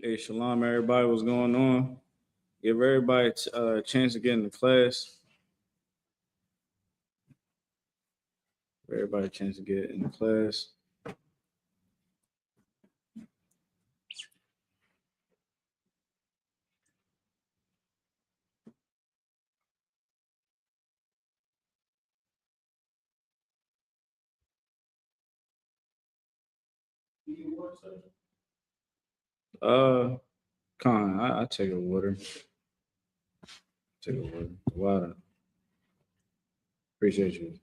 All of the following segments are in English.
Hey, shalom, everybody. What's going on? Give everybody a chance to get in the class. Give everybody a chance to get in the class. Uh, Con, I take a water. Take a water. Water. Appreciate you.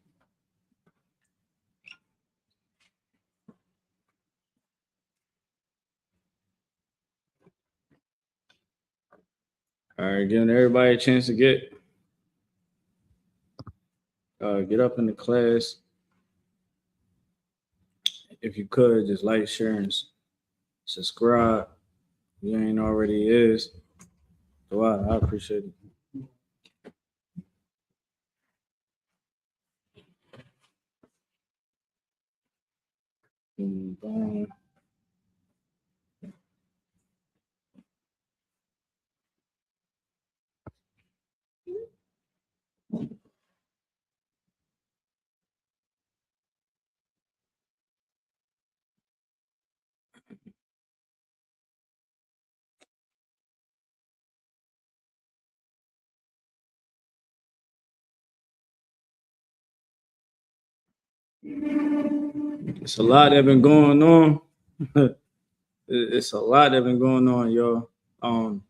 All right, giving everybody a chance to get up in the class. If you could, just like, share, and subscribe. If you ain't already is. So I appreciate it. Boom, boom. It's a lot that been going on. It's a lot that been going on, y'all. Hold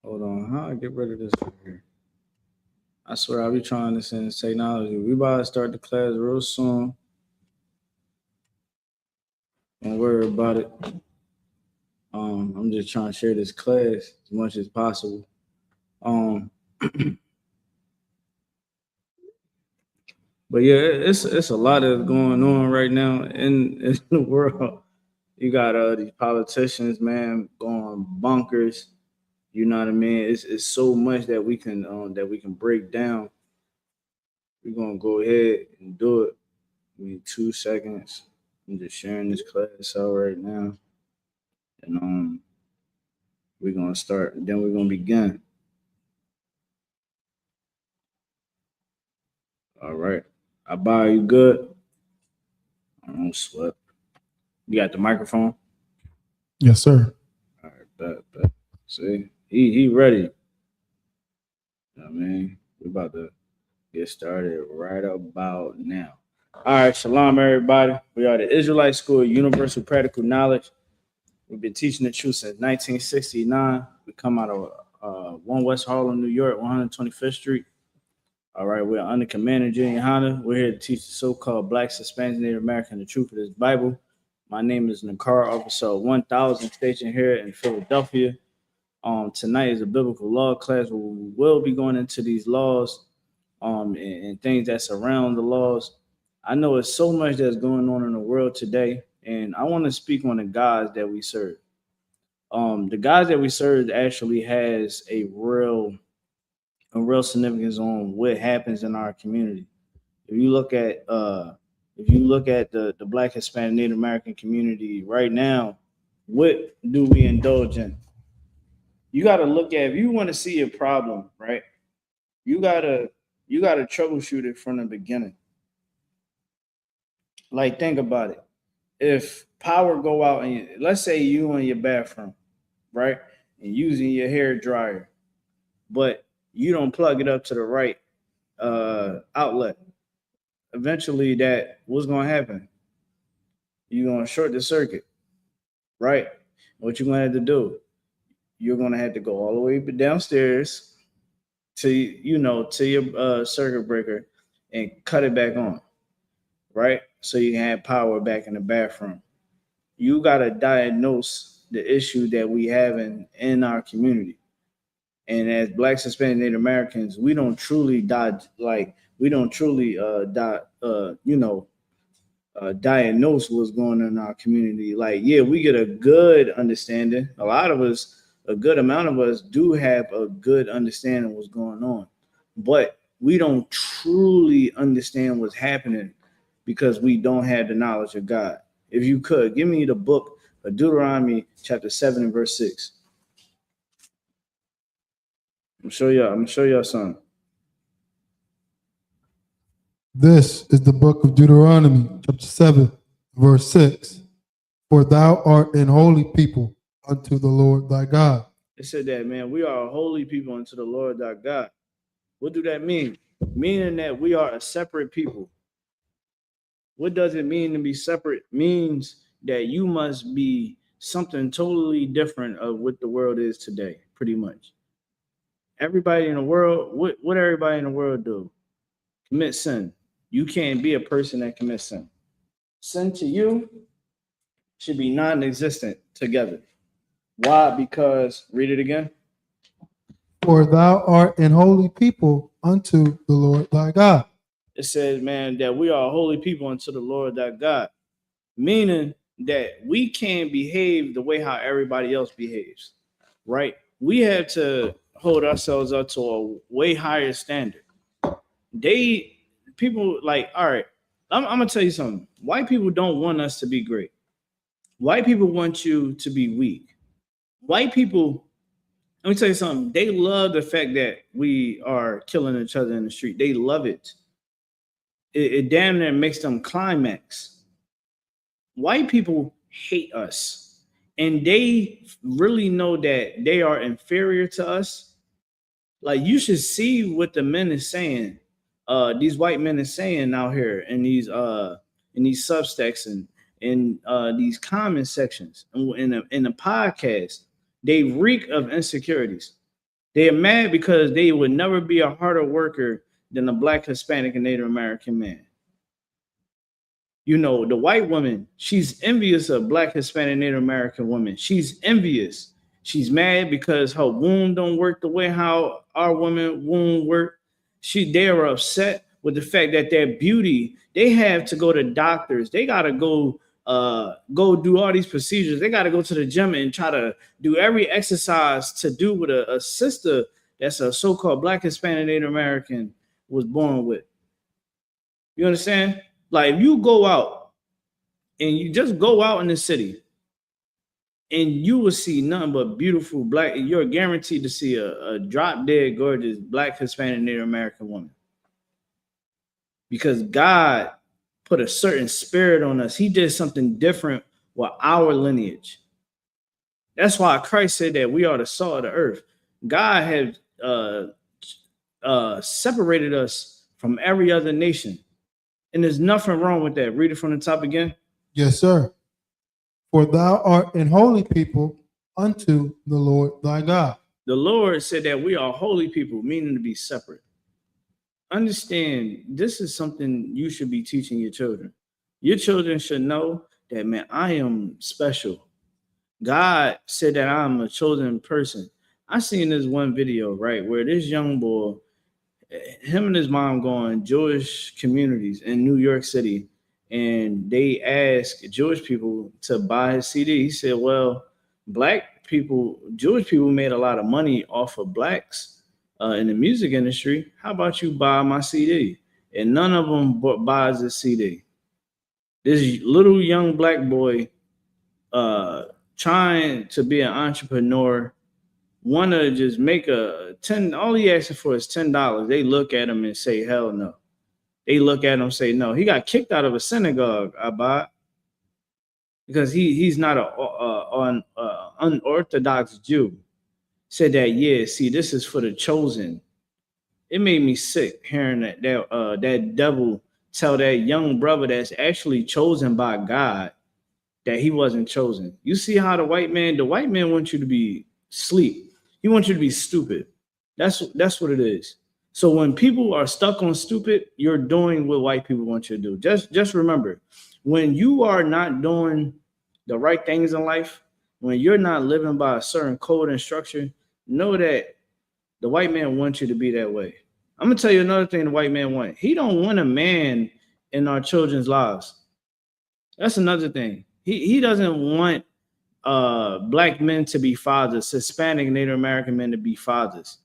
on, how I get rid of this right here? I swear I be trying this in technology. We about to start the class real soon. Don't worry about it. I'm just trying to share this class as much as possible. Um, but yeah, it's a lot that's going on right now in the world. You got these politicians, man, going bonkers. You know what I mean? It's so much that we can break down. We're gonna go ahead and do it. Give me 2 seconds. I'm just sharing this class out right now, and we're gonna start. Then we're gonna begin. All right. I buy you good. I don't sweat. You got the microphone. Yes, sir. All right, bet. See, he ready. I mean, we about to get started right about now. All right, shalom, everybody. We are the Israelite School of Universal Practical Knowledge. We've been teaching the truth since 1969. We come out of 1 West Harlem, New York, 125th Street. All right, we're under Commander Junior Honda. We're here to teach the so-called Blacks, Hispanics, Native American the truth of this Bible. My name is Nakar, Officer 1000, stationed here in Philadelphia. Tonight is a biblical law class where we will be going into these laws and things that surround the laws. I know it's so much that's going on in the world today, and I want to speak on the gods that we serve. The gods that we serve actually has a real significance on what happens in our community. If you look at the Black, Hispanic, Native American community right now, what do we indulge in? You got to look at, if you want to see a problem, right? You gotta troubleshoot it from the beginning. Like, think about it. If power go out, and let's say you in your bathroom, right, and using your hair dryer, but you don't plug it up to the right outlet, eventually that what's going to happen? You're going to short the circuit, right? What you're going to have to do, you're going to have to go all the way downstairs to your circuit breaker and cut it back on, right? So you can have power back in the bathroom. You got to diagnose the issue that we have in our community. And as Blacks, Hispanic, Native Americans, we don't truly diagnose what's going on in our community. Like, yeah, we get a good understanding. A lot of us, a good amount of us, do have a good understanding of what's going on, but we don't truly understand what's happening because we don't have the knowledge of God. If you could give me the book of Deuteronomy chapter 7 and verse 6. I'm gonna show y'all something. This is the book of Deuteronomy, chapter 7, verse 6. For thou art an holy people unto the Lord thy God. It said that, man, we are a holy people unto the Lord thy God. What do that mean? Meaning that we are a separate people. What does it mean to be separate? It means that you must be something totally different of what the world is today, pretty much. Everybody in the world, what everybody in the world do? Commit sin. You can't be a person that commits sin. Sin to you should be non-existent together. Why? Because, read it again. For thou art an holy people unto the Lord thy God. It says, man, that we are a holy people unto the Lord thy God. Meaning that we can't behave the way how everybody else behaves, right? We have to hold ourselves up to a way higher standard. People like, all right, I'm gonna tell you something. White people don't want us to be great. White people want you to be weak. White people, let me tell you something. They love the fact that we are killing each other in the street. They love it. It damn near makes them climax. White people hate us, and they really know that they are inferior to us. Like, you should see what the men is saying. These white men is saying out here in these substacks and in these comment sections in the podcast. They reek of insecurities. They are mad because they would never be a harder worker than a Black, Hispanic, and Native American man. You know, the white woman, she's envious of Black, Hispanic, Native American women. She's envious. She's mad because her womb don't work the way how our women womb work. They are upset with the fact that their beauty, they have to go to doctors. They got to go do all these procedures. They got to go to the gym and try to do every exercise to do with a sister that's a so-called Black, Hispanic, Native American was born with. You understand? Like, if you go out and you just go out in the city and you will see nothing but beautiful Black, you're guaranteed to see a drop dead gorgeous Black, Hispanic, Native American woman. Because God put a certain spirit on us. He did something different with our lineage. That's why Christ said that we are the salt of the earth. God had separated us from every other nation. And there's nothing wrong with that. Read it from the top again. Yes, sir. For thou art an holy people unto the Lord thy God. The Lord said that we are holy people, meaning to be separate. Understand, this is something you should be teaching your children. Your children should know that, man, I am special. God said that I'm a chosen person. I seen this one video, right, where this young boy, him and his mom go on Jewish communities in New York City, and they ask Jewish people to buy his CD. He said, well, Jewish people made a lot of money off of Blacks in the music industry. How about you buy my CD? And none of them buys the CD. This little young Black boy trying to be an entrepreneur, want to just make all he asking for is $10. They look at him and say, hell no. They look at him and say, no. He got kicked out of a synagogue, Abba, because he's not an unorthodox Jew. Said that, yeah, see, this is for the chosen. It made me sick hearing that devil tell that young brother that's actually chosen by God that he wasn't chosen. You see how the white man wants you to be asleep. He wants you to be stupid. That's what it is. So when people are stuck on stupid, you're doing what white people want you to do. Just remember, when you are not doing the right things in life, when you're not living by a certain code and structure, know that the white man wants you to be that way. I'm gonna tell you another thing the white man wants. He don't want a man in our children's lives. That's another thing. He doesn't want Black men to be fathers, Hispanic, Native American men to be fathers.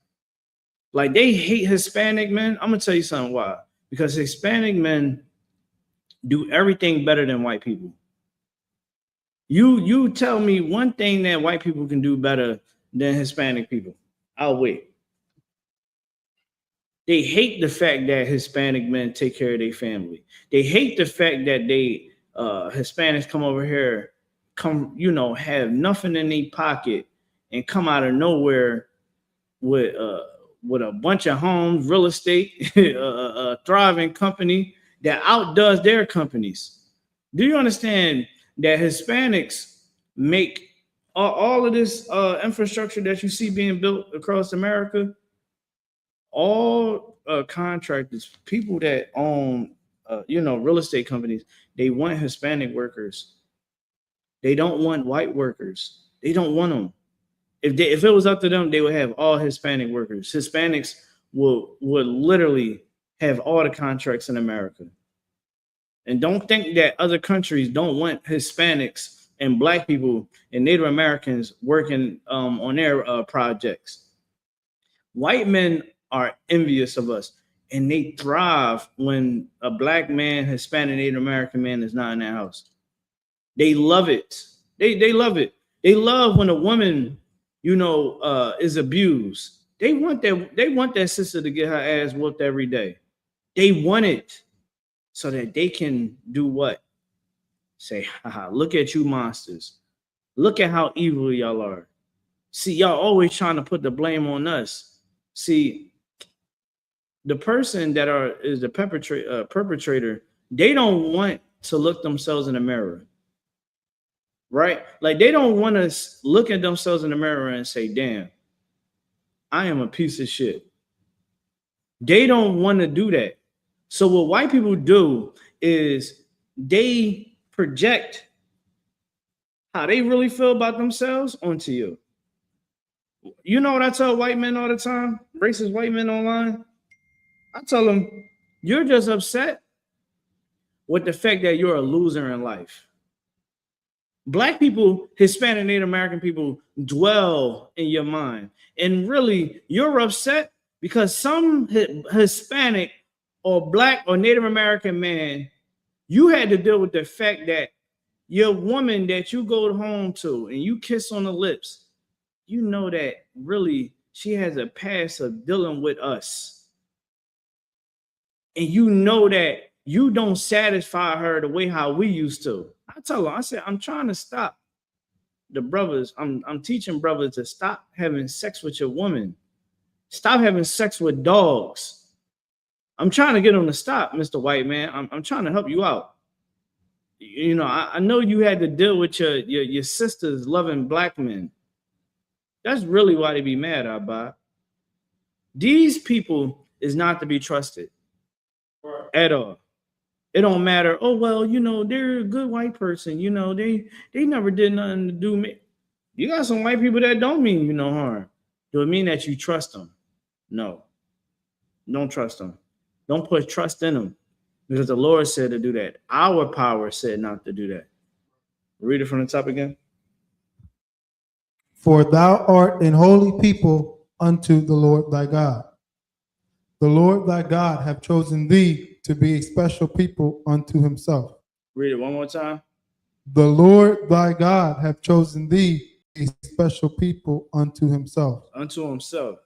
Like, they hate Hispanic men. I'm gonna tell you something why. Because Hispanic men do everything better than white people. You tell me one thing that white people can do better than Hispanic people. I'll wait. They hate the fact that Hispanic men take care of their family. They hate the fact that they Hispanics come over here, have nothing in their pocket and come out of nowhere with a bunch of homes, real estate, a thriving company that outdoes their companies. Do you understand that Hispanics make all of this infrastructure that you see being built across America? All contractors, people that own, real estate companies, they want Hispanic workers. They don't want white workers. They don't want them. If it was up to them, they would have all Hispanic workers. Hispanics would literally have all the contracts in America. And don't think that other countries don't want Hispanics and Black people and Native Americans working on their projects. White men are envious of us, and they thrive when a Black man, Hispanic, Native American man is not in their house. They love it. They love it. They love when a woman, is abused. They want that sister to get her ass whooped every day. They want it so that they can do what? Say, haha, look at you monsters. Look at how evil y'all are. See, y'all always trying to put the blame on us. See, the person that is the perpetrator, they don't want to look themselves in the mirror. Right? Like they don't want to look at themselves in the mirror and say, damn, I am a piece of shit. They don't want to do that. So what white people do is they project how they really feel about themselves onto you. You know what I tell white men all the time? Racist white men online? I tell them, you're just upset with the fact that you're a loser in life. Black people, Hispanic, Native American people dwell in your mind. And really, you're upset because some Hispanic or Black or Native American man, you had to deal with the fact that your woman that you go home to and you kiss on the lips, you know that really she has a past of dealing with us. And you know that you don't satisfy her the way how we used to. I tell her, I said, I'm trying to stop the brothers. I'm teaching brothers to stop having sex with your woman. Stop having sex with dogs. I'm trying to get them to stop, Mr. White Man. I'm trying to help you out. I know you had to deal with your sisters loving Black men. That's really why they be mad, Abba. These people is not to be trusted at all. It don't matter. Oh, well, they're a good white person. They never did nothing to do me. You got some white people that don't mean you no harm. Do it mean that you trust them? No. Don't trust them. Don't put trust in them because the Lord said to do that. Our power said not to do that. Read it from the top again. For thou art an holy people unto the Lord thy God. The Lord thy God hath chosen thee to be a special people unto himself. Read it one more time. The Lord thy God hath chosen thee a special people unto himself. Unto himself.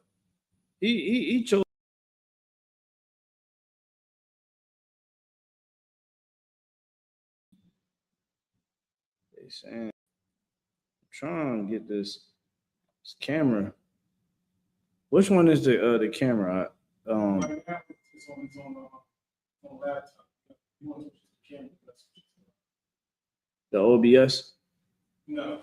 He chose. They saying, I'm trying to get this camera. Which one is the camera? The OBS? No.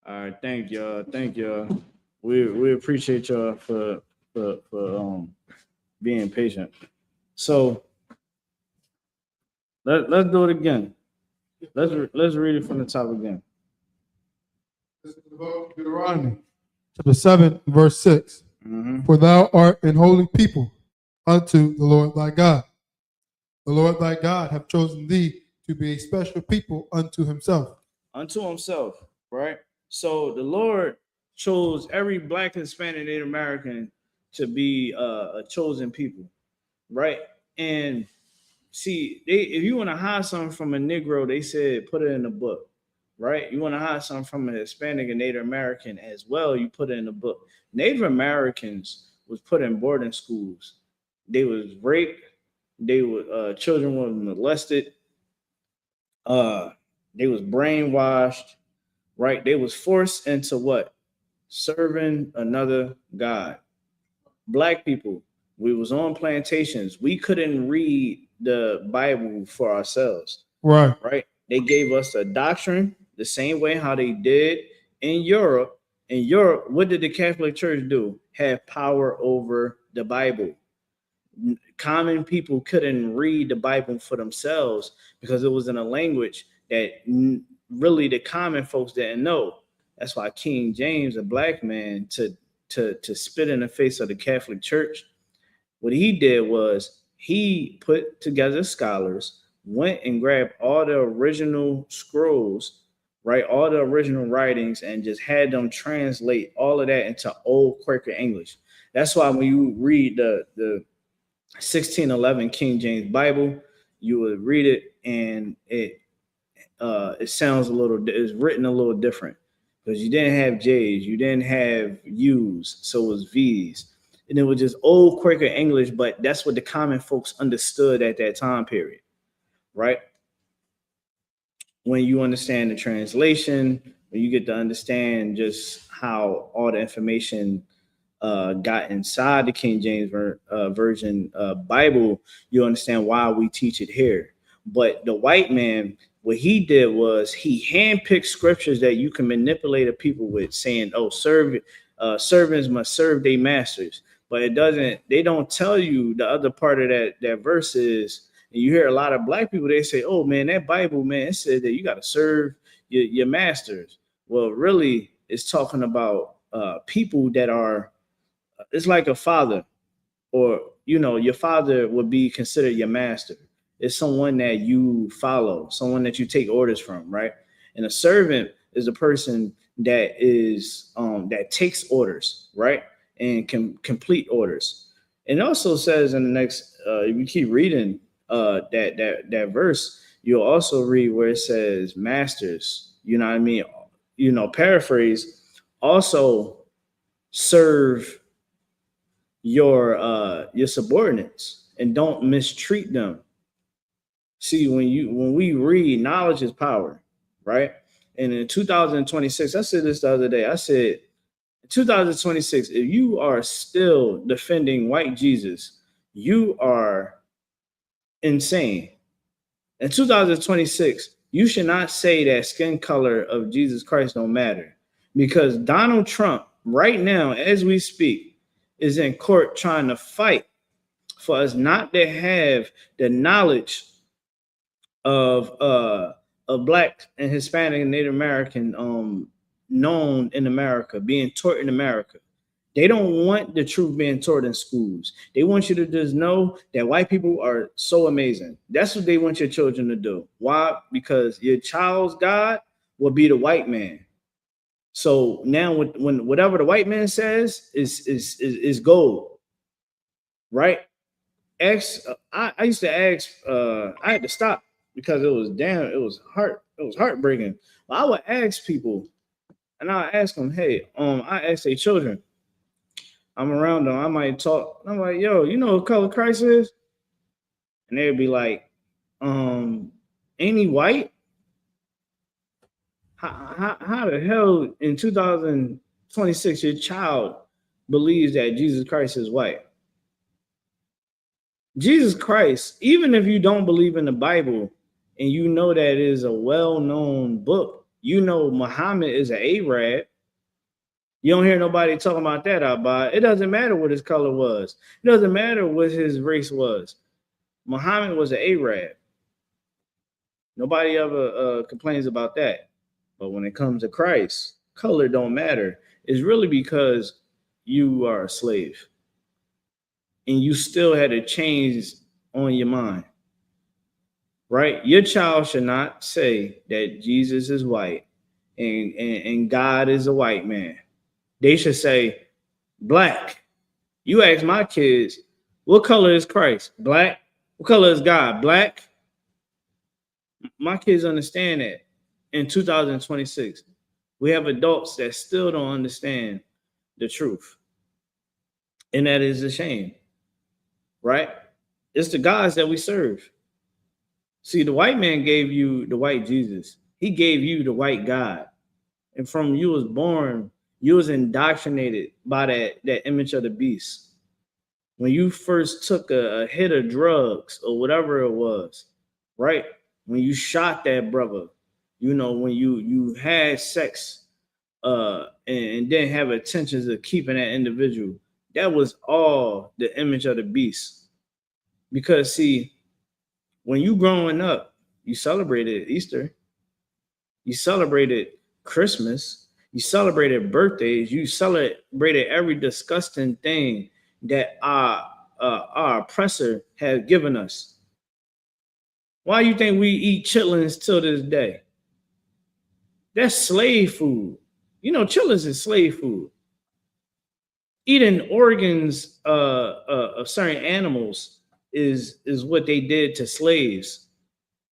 All right, thank y'all. We appreciate y'all for being patient. So let's do it again. Let's read it from the top again. This is the book of Deuteronomy, chapter 7, verse 6. Mm-hmm. For thou art an holy people unto the Lord thy God. The Lord thy God hath chosen thee to be a special people unto himself. Unto himself, right? So the Lord chose every Black, Hispanic, Native American to be a chosen people, right? And see, if you want to hide something from a Negro, they said put it in the book, right? You want to hide something from a Hispanic and Native American as well, you put it in the book. Native Americans was put in boarding schools. They was raped. They were children were molested. They was brainwashed, right? They was forced into what? Serving another God. Black people, we was on plantations. We couldn't read the Bible for ourselves, Right. right? They gave us a doctrine the same way how they did in Europe. In Europe, what did the Catholic Church do? Have power over the Bible. Common people couldn't read the Bible for themselves because it was in a language that really the common folks didn't know. That's why King James, a black man, to spit in the face of the Catholic Church, what he did was he put together scholars, went and grabbed all the original scrolls, right, all the original writings, and just had them translate all of that into old Quaker English. That's why when you read the 1611 King James Bible, you would read it and it sounds a little, it's written a little different because you didn't have J's, you didn't have U's, so it was V's. And it was just old Quaker English, but that's what the common folks understood at that time period, right? When you understand the translation, when you get to understand just how all the information got inside the King James Version Bible, you understand why we teach it here. But the white man, what he did was he handpicked scriptures that you can manipulate a people with, saying, "Oh, servants must serve their masters." But it doesn't. They don't tell you the other part of that verse is. And you hear a lot of black people, they say, "Oh man, that Bible, man, it said that you got to serve your masters." Well, really, it's talking about people that are. It's like a father, or your father would be considered your master. It's someone that you follow, someone that you take orders from, right? And a servant is a person that is that takes orders, right, and can complete orders. And it also says in the next, if you keep reading that verse, you'll also read where it says masters. You know what I mean? Paraphrase. Also serve your subordinates and don't mistreat them. See, when we read, knowledge is power, right? And in 2026, I said this the other day. I said, in 2026, if you are still defending white Jesus, you are insane. In 2026, you should not say that skin color of Jesus Christ don't matter, because Donald Trump, right now, as we speak, is in court trying to fight for us not to have the knowledge of Black and Hispanic and Native American known in America, being taught in America. They don't want the truth being taught in schools. They want you to just know that white people are so amazing. That's what they want your children to do. Why? Because your child's God will be the white man. So now when whatever the white man says is gold, right? I used to ask, I had to stop because it was heartbreaking. But I would ask people, and I ask them, hey, I ask their children, I'm around them, I might talk. I'm like, yo, you know what color Christ is? And they'd be like, ain't he white? How the hell in 2026 your child believes that Jesus Christ is white? Jesus Christ, even if you don't believe in the Bible and you know that it is a well-known book, you know Muhammad is an Arab. You don't hear nobody talking about that, Abba. It doesn't matter what his color was. It doesn't matter what his race was. Muhammad was an Arab. Nobody ever complains about that. But when it comes to Christ, color don't matter. It's really because you are a slave and you still had a change on your mind, right? Your child should not say that Jesus is white and God is a white man. They should say black. You ask my kids, what color is Christ? Black. What color is God? Black. My kids understand that. In 2026, we have adults that still don't understand the truth. And that is a shame, right? It's the gods that we serve. See, the white man gave you the white Jesus. He gave you the white God. And from you was born, you was indoctrinated by that image of the beast. When you first took a hit of drugs or whatever it was, right? When you shot that brother, you know, when you had sex and didn't have intentions of keeping that individual, that was all the image of the beast. Because see, when you growing up, you celebrated Easter, you celebrated Christmas, you celebrated birthdays, you celebrated every disgusting thing that our oppressor has given us. Why you think we eat chitlins till this day? That's slave food. You know, chitlins is slave food. Eating organs of certain animals is what they did to slaves.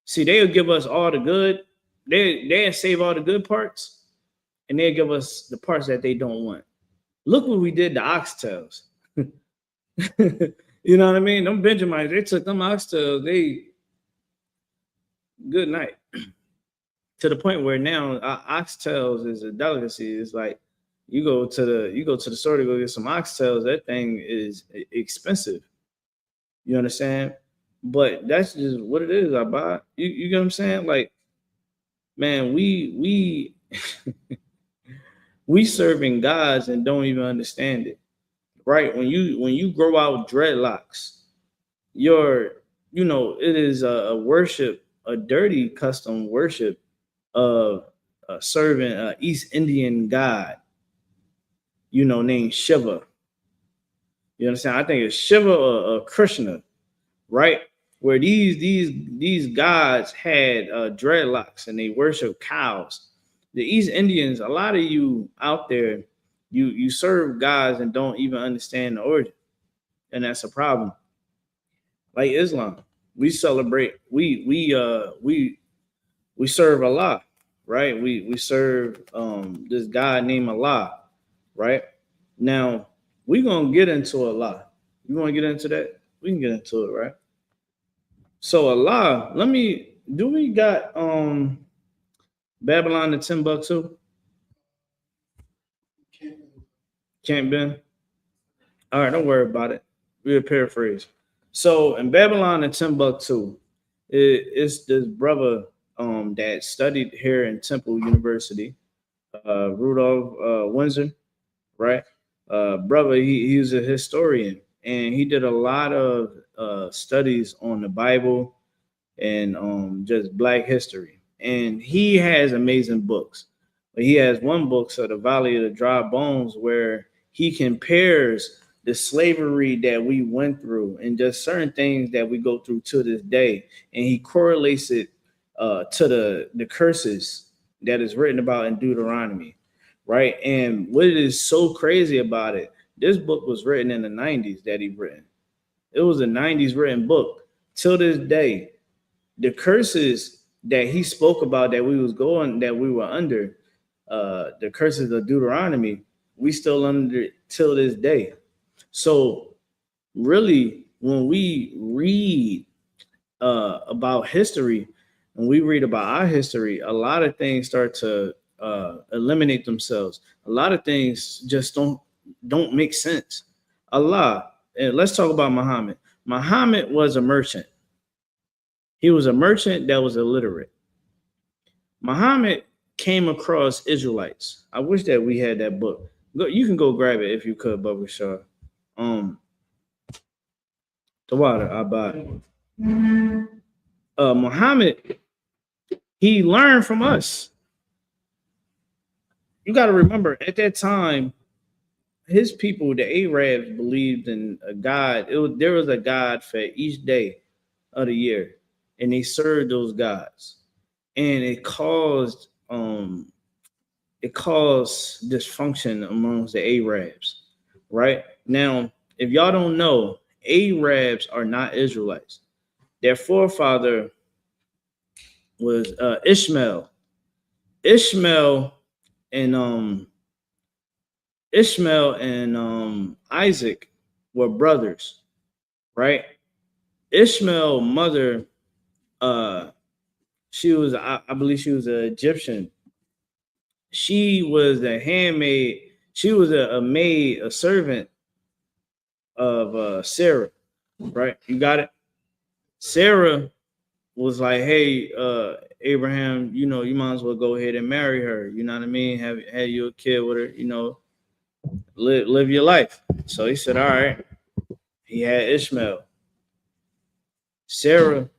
See, they'll give us all the good. They'll save all the good parts, and they'll give us the parts that they don't want. Look what we did to oxtails. You know what I mean? Them Benjamites, they took them oxtails. Good night. To the point where now oxtails is a delicacy. It's like you go to the store to go get some oxtails. That thing is expensive. You understand? But that's just what it is. I buy. You get what I'm saying? Like, man, we we serving gods and don't even understand it. Right? When you grow out dreadlocks, it is a worship, a dirty custom worship of serving an East Indian god, named Shiva. You understand? I think it's Shiva or Krishna, right? Where these gods had dreadlocks and they worship cows. The East Indians, a lot of you out there, you serve gods and don't even understand the origin, and that's a problem. Like Islam, we celebrate, we serve Allah, right? We serve this God named Allah, right? Now we're gonna get into Allah. You want to get into that? We can get into it, right? So Allah, do we got Babylon to Timbuktu? Can't be. All right, don't worry about it. We'll paraphrase. So in Babylon and Timbuktu, it's this brother that studied here in Temple University, Rudolph Windsor, right? Brother, he was a historian, and he did a lot of studies on the Bible and just Black history. And he has amazing books. But he has one book, so The Valley of the Dry Bones, where he compares the slavery that we went through and just certain things that we go through to this day. And he correlates it to the curses that is written about in Deuteronomy, right? And what is so crazy about it, this book was written in the 90s that he written. It was a 90s written book. Till this day, the curses that he spoke about that we were under, the curses of Deuteronomy, we still under till this day. So really, when we read about history, when we read about our history, a lot of things start to eliminate themselves. A lot of things just don't make sense. Allah, and let's talk about Muhammad. Muhammad was a merchant. He was a merchant that was illiterate. Muhammad came across Israelites. I wish that we had that book. You can go grab it if you could, Bubba Shaw. The water, I bought it. Muhammad, he learned from us. You got to remember, at that time, his people, the Arabs, believed in a god. There was a god for each day of the year, and they served those gods, and it caused dysfunction amongst the Arabs. Right now, if y'all don't know, Arabs are not Israelites. Their forefather was Ishmael. Ishmael and Isaac were brothers, right? Ishmael mother, she was, I believe she was an Egyptian. She was a handmaid. She was a maid, a servant of Sarah, right? You got it. Sarah was like, hey, Abraham, you know, you might as well go ahead and marry her. You know what I mean? Have you a kid with her, you know, live your life. So he said, all right. He had Ishmael. Sarah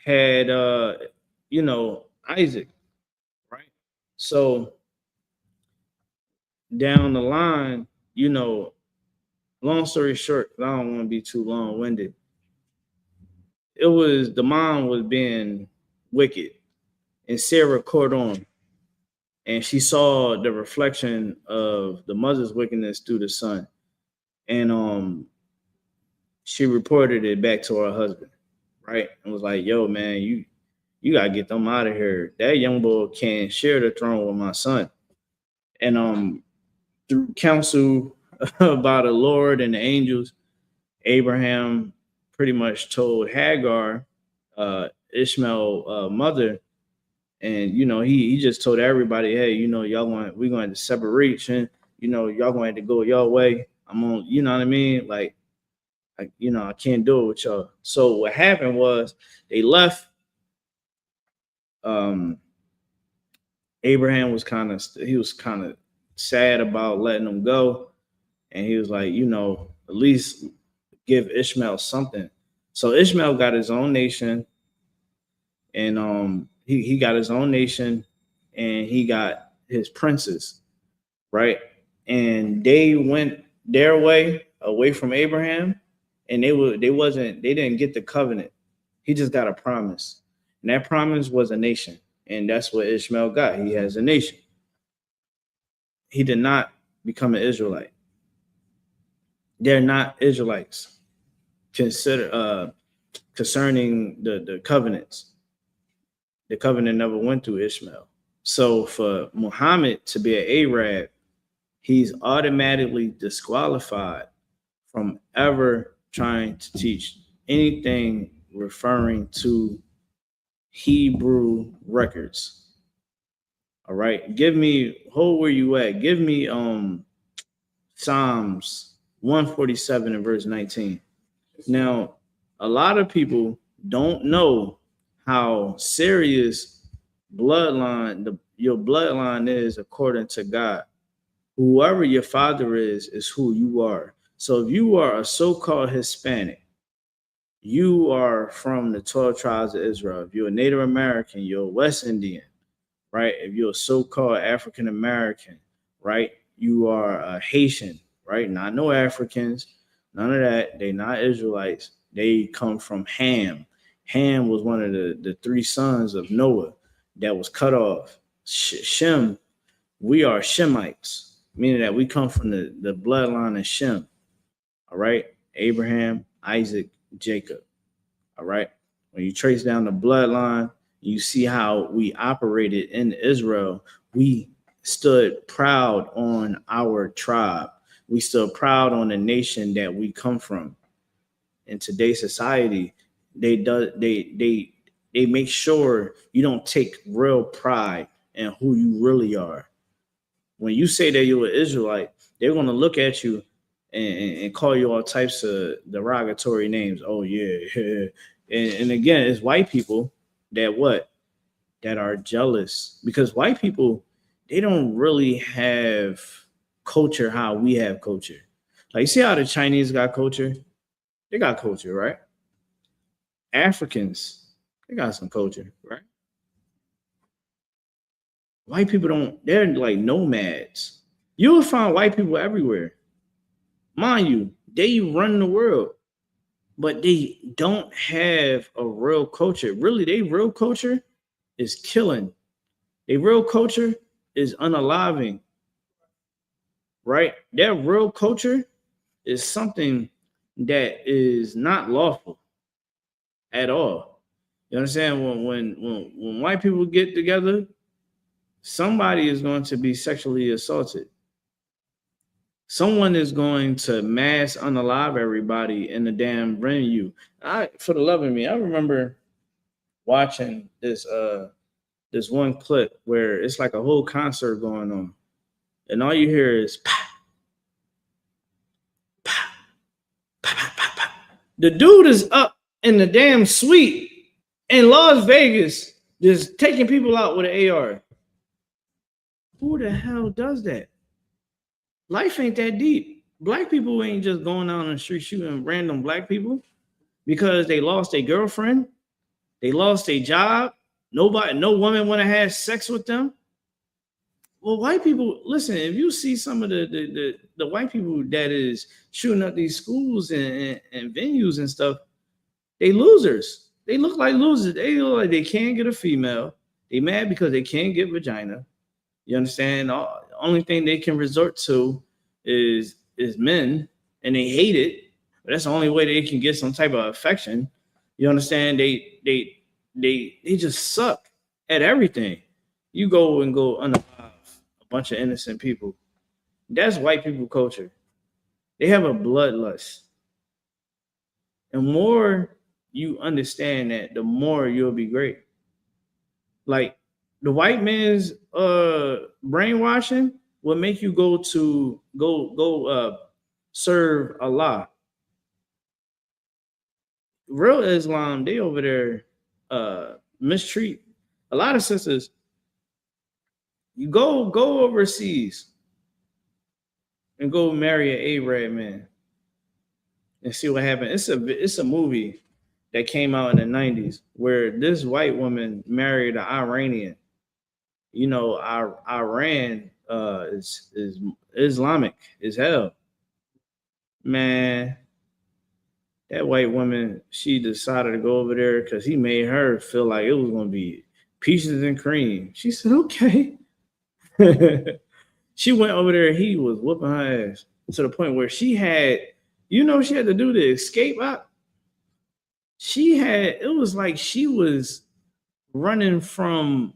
had you know, Isaac, right? So down the line, you know, long story short, I don't want to be too long-winded. It was the mom was being wicked, and Sarah caught on, and she saw the reflection of the mother's wickedness through the son, and she reported it back to her husband, right, and was like, "Yo, man, you gotta get them out of here. That young boy can't share the throne with my son." And through counsel by the Lord and the angels, Abraham pretty much told Hagar, Ishmael mother, and you know he just told everybody, hey, you know we're going to separate, and you know y'all going to go your way. I'm on, you know what I mean? Like, you know, I can't do it with y'all. So what happened was they left. Abraham was kind of sad about letting them go, and he was like, you know, at least give Ishmael something. So Ishmael got his own nation, and he got his own nation, and he got his princes, right? And they went their way away from Abraham, and they didn't get the covenant. He just got a promise, and that promise was a nation, and that's what Ishmael got. He has a nation. He did not become an Israelite. They're not Israelites. Concerning the covenants. The covenant never went through Ishmael. So for Muhammad to be an Arab, he's automatically disqualified from ever trying to teach anything referring to Hebrew records. All right. Give me, where you at? Give me Psalms 147 and verse 19. Now, a lot of people don't know how serious your bloodline is according to God. Whoever your father is who you are. So if you are a so-called Hispanic, you are from the 12 tribes of Israel. If you're a Native American, you're a West Indian, right? If you're a so-called African American, right? You are a Haitian, right? Not no Africans, none of that. They not Israelites. They come from Ham. Ham was one of the three sons of Noah that was cut off. Shem, we are Shemites, meaning that we come from the bloodline of Shem. All right. Abraham, Isaac, Jacob. All right. When you trace down the bloodline, you see how we operated in Israel. We stood proud on our tribe. We stood proud on the nation that we come from. In today's society, they make sure you don't take real pride in who you really are. When you say that you're an Israelite, they're going to look at you and call you all types of derogatory names. Oh yeah, and again, it's white people that are jealous, because white people, they don't really have culture how we have culture. Like, you see how the Chinese got culture? They got culture, right? Africans, they got some culture, right? White people don't, they're like nomads. You will find white people everywhere. Mind you, they run the world, but they don't have a real culture. Really, their real culture is killing. Their real culture is unaliving, right? Their real culture is something that is not lawful at all. You understand? When white people get together, somebody is going to be sexually assaulted. Someone is going to mass unalive everybody in the damn venue. For the love of me, I remember watching this one clip where it's like a whole concert going on, and all you hear is pop, pop, pop, pop, pop, pop. The dude is up in the damn suite in Las Vegas, just taking people out with an AR. Who the hell does that? Life ain't that deep. Black people ain't just going out on the street shooting random black people because they lost their girlfriend, they lost their job. No woman want to have sex with them. Well, white people, listen, if you see some of the white people that is shooting up these schools and venues and stuff, they losers. They look like losers. They look like they can't get a female. They mad because they can't get vagina. You understand? The only thing they can resort to is men, and they hate it. But that's the only way they can get some type of affection. You understand? They just suck at everything. You go unalive a bunch of innocent people. That's white people culture. They have a bloodlust. And more you understand that, the more you'll be great. Like the white man's brainwashing will make you go serve Allah. Real Islam, they over there mistreat a lot of sisters. You go overseas and go marry an Arab man and see what happens. It's a movie that came out in the 90s where this white woman married an Iranian. You know, Iran is Islamic as hell. Man, that white woman, she decided to go over there because he made her feel like it was going to be peaches and cream. She said, okay. She went over there. He was whooping her ass to the point where she had to do the escape out. It was like she was running from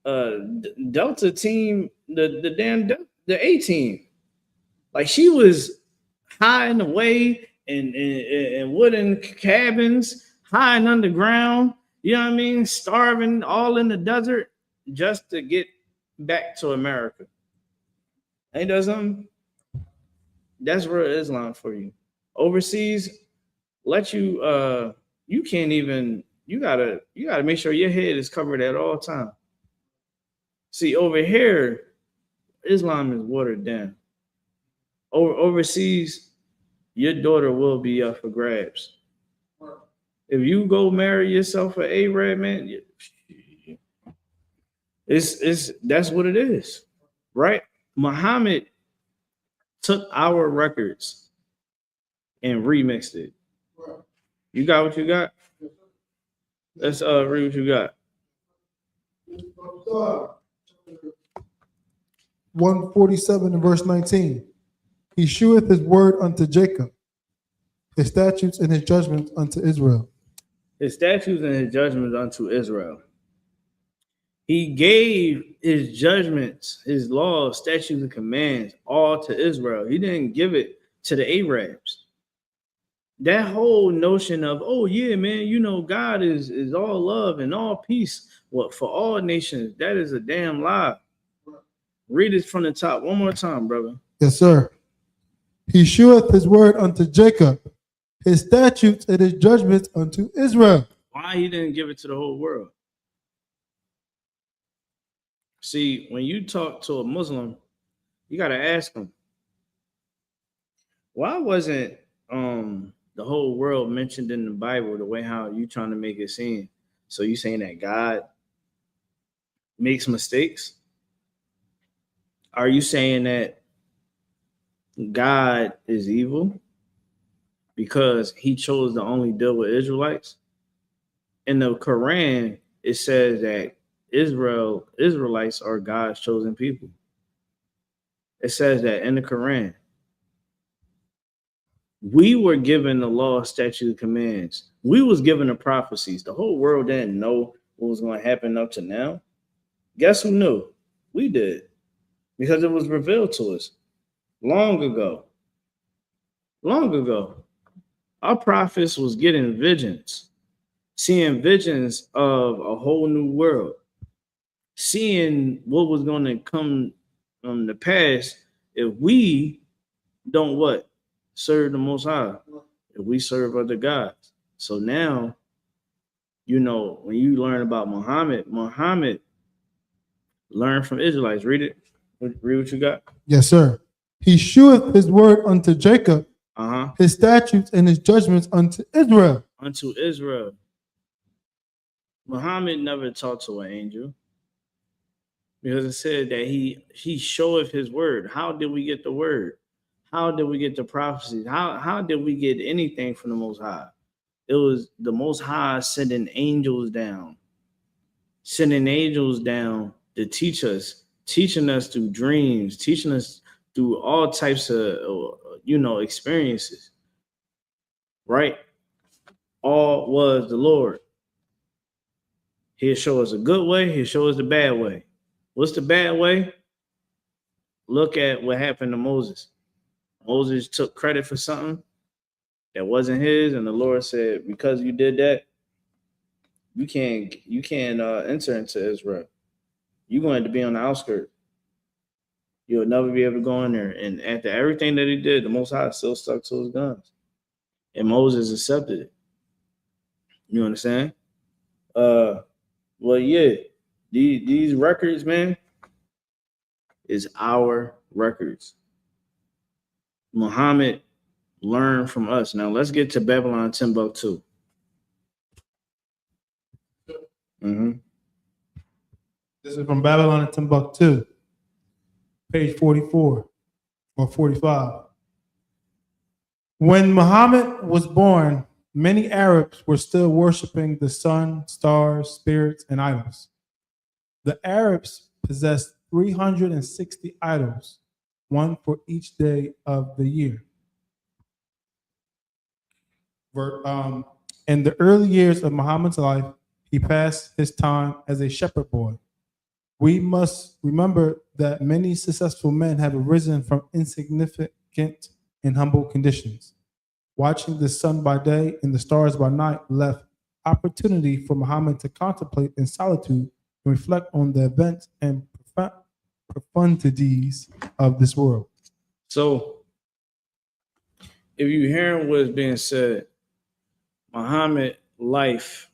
Delta team, the A team. Like she was hiding away in wooden cabins, hiding underground, you know what I mean? Starving all in the desert just to get back to America. Ain't that something? That's real Islam for you. Overseas, you can't even, you gotta make sure your head is covered at all times. See, over here, Islam is watered down. Overseas, your daughter will be up for grabs. If you go marry yourself an Arab man, that's what it is, right? Muhammad took our records and remixed it. You got what you got? Let's read what you got. 147 and verse 19. He sheweth his word unto Jacob, his statutes and his judgments unto Israel. His statutes and his judgments unto Israel. He gave his judgments, his laws, statutes, and commands all to Israel. He didn't give it to the Arabs. That whole notion of, oh yeah, man, God is all love and all peace for all nations. That is a damn lie. Read it from the top one more time, brother. Yes, sir. He sheweth his word unto Jacob, his statutes and his judgments unto Israel. Why he didn't give it to the whole world? See, when you talk to a Muslim, you got to ask them, why wasn't the whole world mentioned in the Bible, the way how you trying to make it seem. So you saying that God makes mistakes? Are you saying that God is evil because he chose to only deal with Israelites? In the Quran, it says that Israelites are God's chosen people. It says that in the Quran. We were given the law, statute, commands. We was given the prophecies. The whole world didn't know what was going to happen up to now. Guess who knew? We did, because it was revealed to us long ago. Long ago, our prophets was getting visions, seeing visions of a whole new world, seeing what was going to come from the past if we don't what? Serve the Most High. If we serve other gods. So now, you know, when you learn about Muhammad learned from Israelites. Read it. Read what you got. Yes, sir. He sheweth his word unto Jacob, his statutes and his judgments unto Israel. Unto Israel. Muhammad never talked to an angel, because it said that he showeth his word. How did we get the word? How did we get the prophecies? How did we get anything from the Most High? It was the Most High sending angels down to teach us, teaching us through dreams, teaching us through all types of, experiences, right? All was the Lord. He'll show us a good way. He'll show us the bad way. What's the bad way? Look at what happened to Moses. Moses took credit for something that wasn't his, and the Lord said, because you did that, you can't enter into Israel. You're going to be on the outskirts. You'll never be able to go in there. And after everything that he did, the Most High still stuck to his guns. And Moses accepted it. You understand? Well, yeah, these records, man, is our records. Muhammad learned from us. Now let's get to Babylon Timbuktu. This is from Babylon and Timbuktu, page 44 or 45. When Muhammad was born, many Arabs were still worshiping the sun, stars, spirits, and idols. The Arabs possessed 360 idols, one for each day of the year. In the early years of Muhammad's life, he passed his time as a shepherd boy. We must remember that many successful men have arisen from insignificant and humble conditions. Watching the sun by day and the stars by night left opportunity for Muhammad to contemplate in solitude and reflect on the events and profundities of this world. So, if you're hearing what's being said, Muhammad life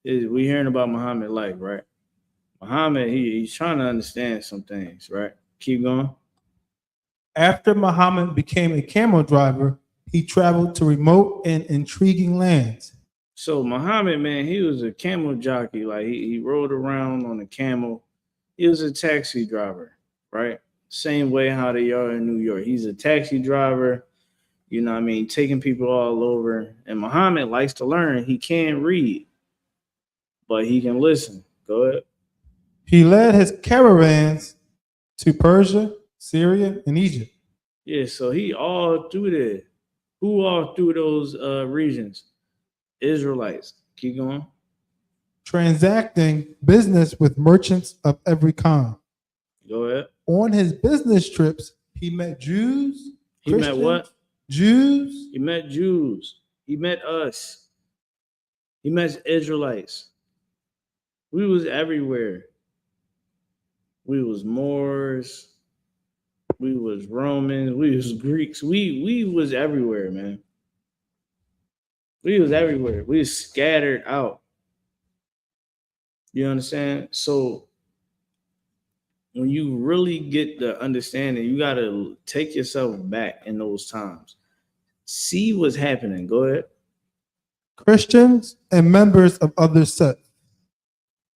is, we hearing about Muhammad life, right? Muhammad, he's trying to understand some things, right? Keep going. After Muhammad became a camel driver, he traveled to remote and intriguing lands. So Muhammad, man, he was a camel jockey. Like he rode around on a camel. He was a taxi driver, right? Same way how they are in New York. He's a taxi driver, you know what I mean, taking people all over. And Muhammad likes to learn. He can't read, but he can listen. Go ahead. He led his caravans to Persia, Syria, and Egypt. Yeah, so he all through there. Who all through those regions? Israelites. Keep going. Transacting business with merchants of every kind. Go ahead. On his business trips, he met Jews. He met what? Jews. He met Jews. He met us. He met Israelites. We was everywhere. We was Moors. We was Romans. We was Greeks. We was everywhere, man. We was everywhere. We was scattered out. You understand? So when you really get the understanding, you got to take yourself back in those times. see what's happening. Go ahead. Christians and members of other sects.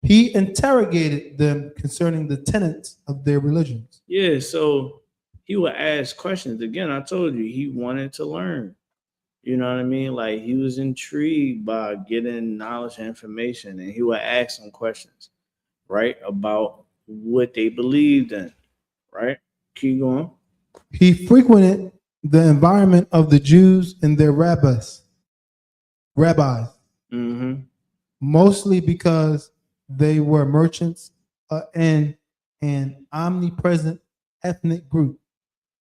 He interrogated them concerning the tenets of their religions. Yeah, so he would ask questions. Again, I told you he wanted to learn. You know what I mean? Like he was intrigued by getting knowledge and information, and he would ask some questions, right, about what they believed in, right? Keep going. He frequented the environment of the Jews and their rabbis, Mm-hmm. mostly because they were merchants and an omnipresent ethnic group.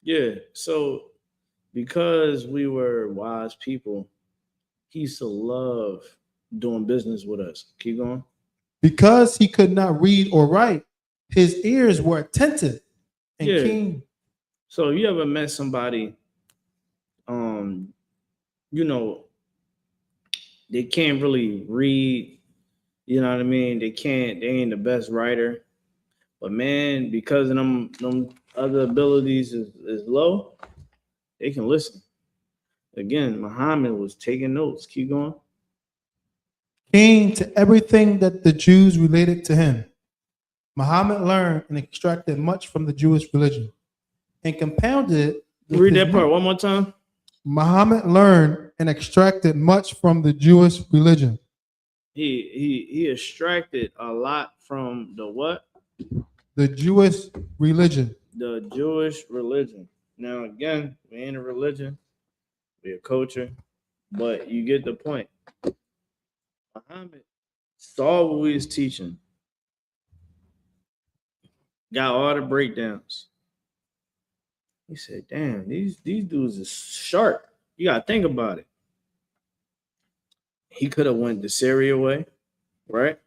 Yeah. So because we were wise people, he used to love doing business with us. Keep going. Because he could not read or write, his ears were attentive and Yeah. keen. So you ever met somebody, you know, they can't really read, you know what I mean? They ain't the best writer. But man, because of them other abilities is low, they can listen. Again, Muhammad was taking notes. Keep going. Keen to everything that the Jews related to him. Muhammad learned and extracted much from the Jewish religion and compounded it. with Read his that part one more time. Muhammad learned and extracted much from the Jewish religion. He extracted a lot from the what? The Jewish religion. The Jewish religion. Now again, we ain't a religion, we a culture, but you get the point. Muhammad saw what we was teaching, got all the breakdowns. He said, damn, these dudes is sharp. You gotta think about it. He could have went the Syria way, right?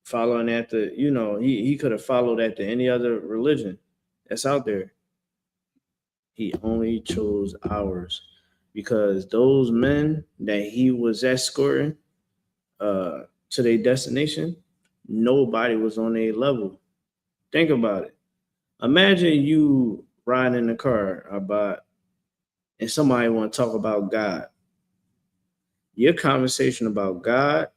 Following after, he could have followed after any other religion that's out there. He only chose ours because those men that he was escorting to their destination, nobody was on their level. Think about it. Imagine you riding in the car and somebody want to talk about God. Your conversation about God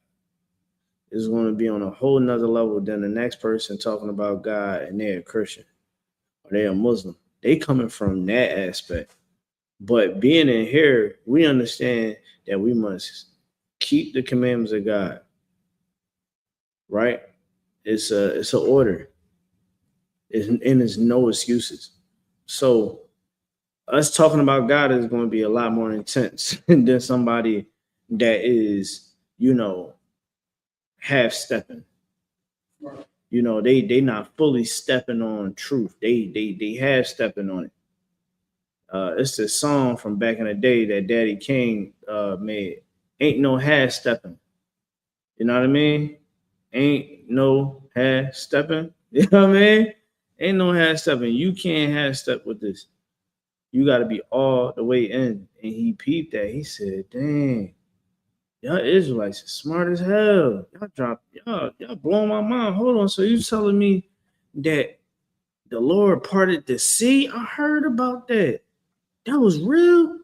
is going to be on a whole nother level than the next person talking about God and they're a Christian or they're a Muslim. They coming from that aspect. But being in here, we understand that we must keep the commandments of God. Right? It's an order. And there's no excuses. So us talking about God is going to be a lot more intense than somebody that is, half stepping. They not fully stepping on truth. They half stepping on it. It's a song from back in the day that Daddy King made. Ain't no half stepping. You know what I mean? Ain't no half stepping. You know what I mean? Ain't no half stepping. You can't half step with this. You got to be all the way in. And he peeped that. He said, dang, y'all Israelites are smart as hell. Y'all blowing my mind. Hold on. So you telling me that the Lord parted the sea? I heard about that. That was real?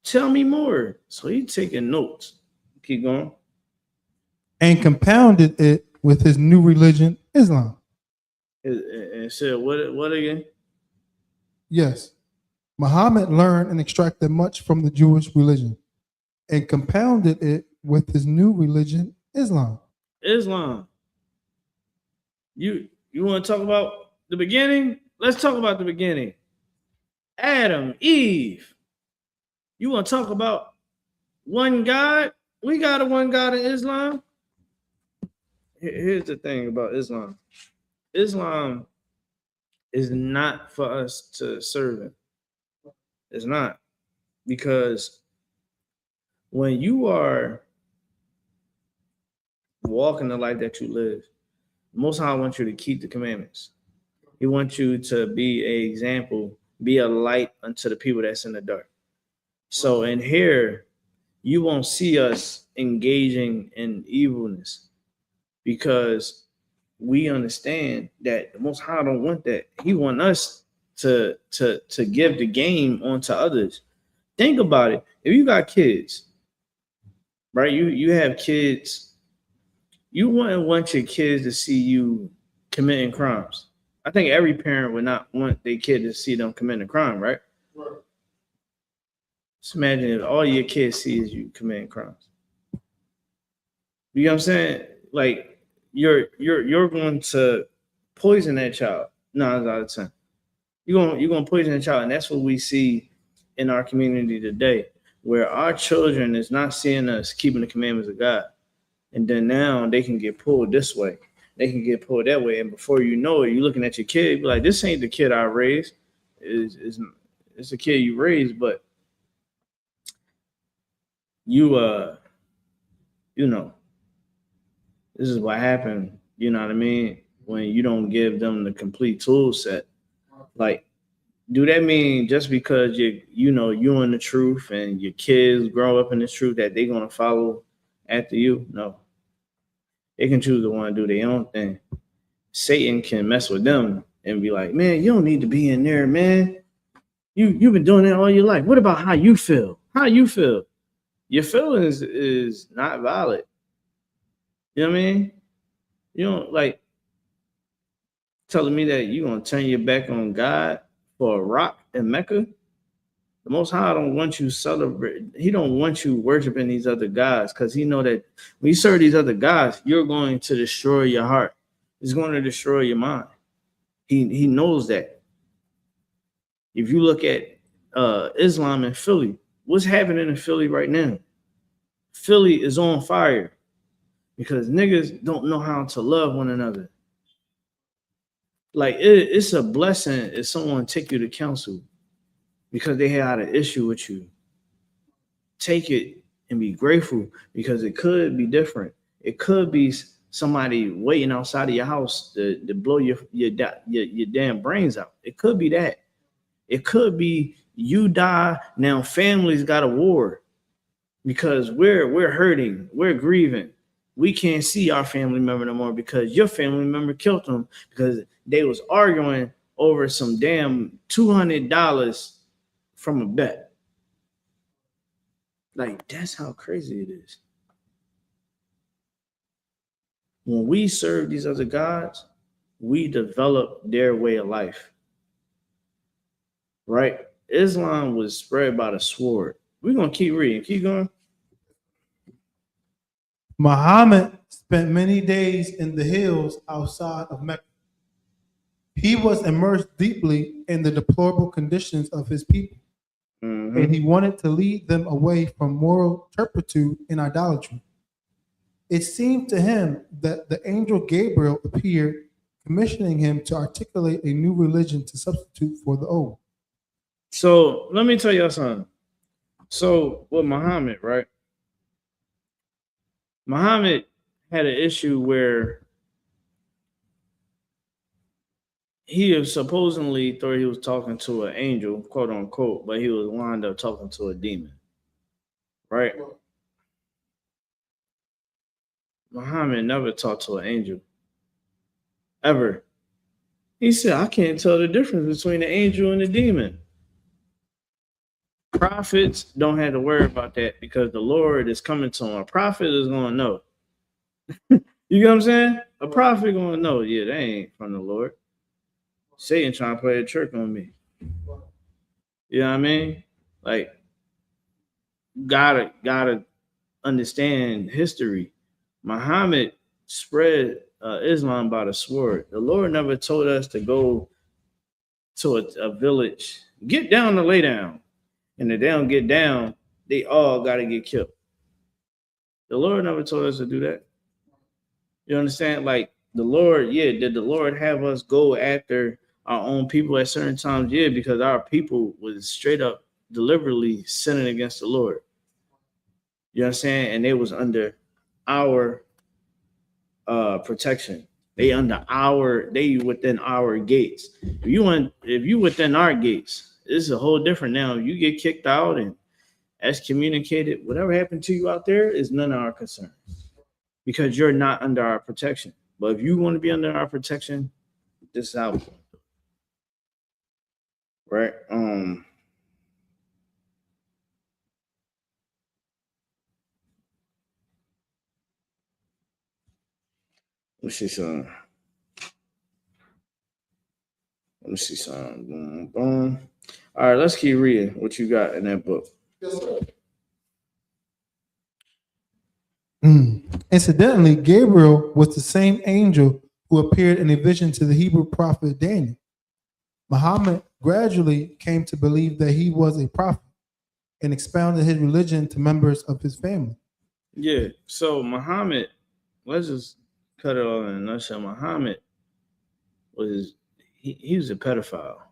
Tell me more. So he taking notes. Keep going. And compounded it with his new religion, Islam. And said, what again? Yes. Muhammad learned and extracted much from the Jewish religion and compounded it with his new religion, Islam. Islam. You want to talk about the beginning? Let's talk about the beginning. Adam, Eve. You want to talk about one God? We got a one God in Islam. Here's the thing about Islam. Islam is not for us to serve in. It's not. Because when you are walking the life that you live, Most High wants you to keep the commandments. He wants you to be an example, be a light unto the people that's in the dark. So in here, you won't see us engaging in evilness because we understand that the Most High don't want that. He want us to give the game onto others. Think about it. If you got kids, right? You have kids. You wouldn't want your kids to see you committing crimes. I think every parent would not want their kid to see them committing a crime, right? Just imagine if all your kids see is you committing crimes. You know what I'm saying? Like you're going to poison that child 9 out of 10. You're gonna poison the child, and that's what we see in our community today, where our children is not seeing us keeping the commandments of God, and then now they can get pulled this way, they can get pulled that way, and before you know it, you're looking at your kid, be like, "This ain't the kid I raised. Is it's the kid you raised, but you you know, this is what happened. You know what I mean? When you don't give them the complete tool set, like." Do that mean just because you in the truth and your kids grow up in the truth that they're gonna follow after you? No, they can choose to want to do their own thing. Satan can mess with them and be like, "Man, you don't need to be in there, man. You've been doing that all your life. What about how you feel? How you feel? Your feelings is not valid. You know what I mean? You don't like telling me that you're gonna turn your back on God for a rock in Mecca. The Most High don't want you celebrate. He don't want you worshiping these other gods because he know that when you serve these other gods, you're going to destroy your heart. It's going to destroy your mind. He knows that. If you look at Islam in Philly, what's happening in Philly right now? Philly is on fire because niggas don't know how to love one another. Like it's a blessing if someone take you to counsel because they had an issue with you. Take it and be grateful because it could be different. It could be somebody waiting outside of your house to blow your damn brains out. It could be that. It could be you die now. Families got a war because we're hurting, we're grieving. We can't see our family member no more because your family member killed them because they was arguing over some damn $200 from a bet. Like, that's how crazy it is. When we serve these other gods, we develop their way of life. Right? Islam was spread by the sword. We're going to keep reading. Keep going. Muhammad spent many days in the hills outside of Mecca. He was immersed deeply in the deplorable conditions of his people, and he wanted to lead them away from moral turpitude and idolatry. It seemed to him that the angel Gabriel appeared, commissioning him to articulate a new religion to substitute for the old. So let me tell you something. So with Muhammad, right? Muhammad had an issue where he supposedly thought he was talking to an angel, quote unquote, but he was wound up talking to a demon, right? Muhammad never talked to an angel, ever. He said, I can't tell the difference between the angel and the demon. Prophets don't have to worry about that because the Lord is coming to them. A prophet is going to know. You know what I'm saying? A prophet going to know, yeah, they ain't from the Lord. Satan trying to play a trick on me. You know what I mean? Like, gotta understand history. Muhammad spread Islam by the sword. The Lord never told us to go to a village, get down to lay down. And if they don't get down, they all got to get killed. The Lord never told us to do that. You understand? Like the Lord, yeah, did the Lord have us go after our own people at certain times? Yeah, because our people was straight up deliberately sinning against the Lord. You understand? And they was under our protection. They within our gates. If you within our gates, this is a whole different now. You get kicked out and excommunicated, whatever happened to you out there is none of our concern because you're not under our protection. But if you want to be under our protection, this is how we do it. Right? Let me see some. Let me see some. Boom, boom. All right, let's keep reading what you got in that book. Incidentally, Gabriel was the same angel who appeared in a vision to the Hebrew prophet Daniel. Muhammad gradually came to believe that he was a prophet and expounded his religion to members of his family. Yeah, so Muhammad, let's just cut it all in a nutshell. Muhammad was he was a pedophile.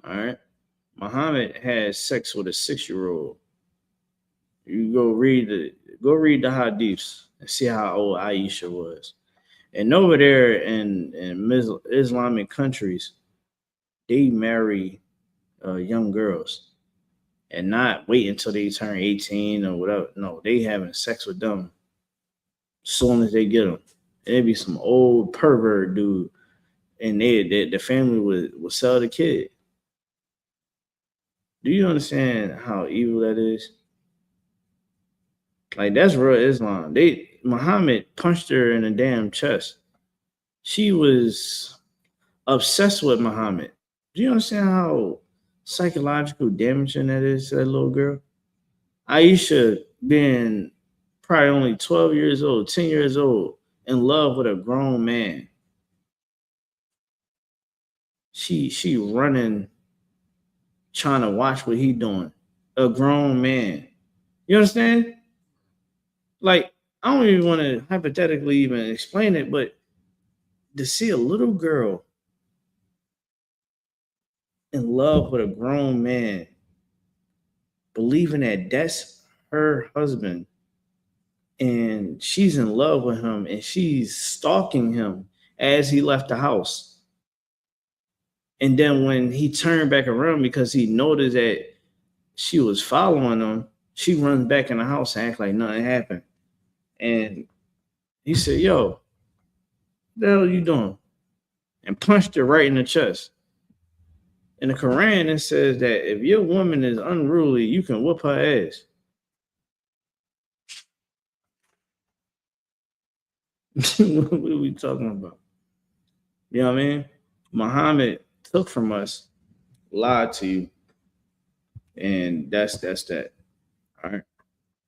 All right. Muhammad had sex with a 6-year-old. You go read the hadiths and see how old Aisha was. And over there in Islamic countries, they marry young girls and not wait until they turn 18 or whatever. No, they having sex with them as soon as they get them. It'd be some old pervert dude, and the family would sell the kid. Do you understand how evil that is? Like, that's real Islam. Muhammad punched her in the damn chest. She was obsessed with Muhammad. Do you understand how psychological damaging that is to that little girl? Aisha being probably only 12 years old, 10 years old, in love with a grown man. She running, trying to watch what he doing. A grown man. You understand? Like, I don't even want to hypothetically even explain it, but to see a little girl in love with a grown man, believing that that's her husband, and she's in love with him, and she's stalking him as he left the house. And then when he turned back around because he noticed that she was following him, she runs back in the house and acts like nothing happened. And he said, "Yo, what the hell are you doing?" And punched her right in the chest. In the Quran, it says that if your woman is unruly, you can whoop her ass. What are we talking about? You know what I mean? Muhammad took from us, lied to you, and that's that. All right.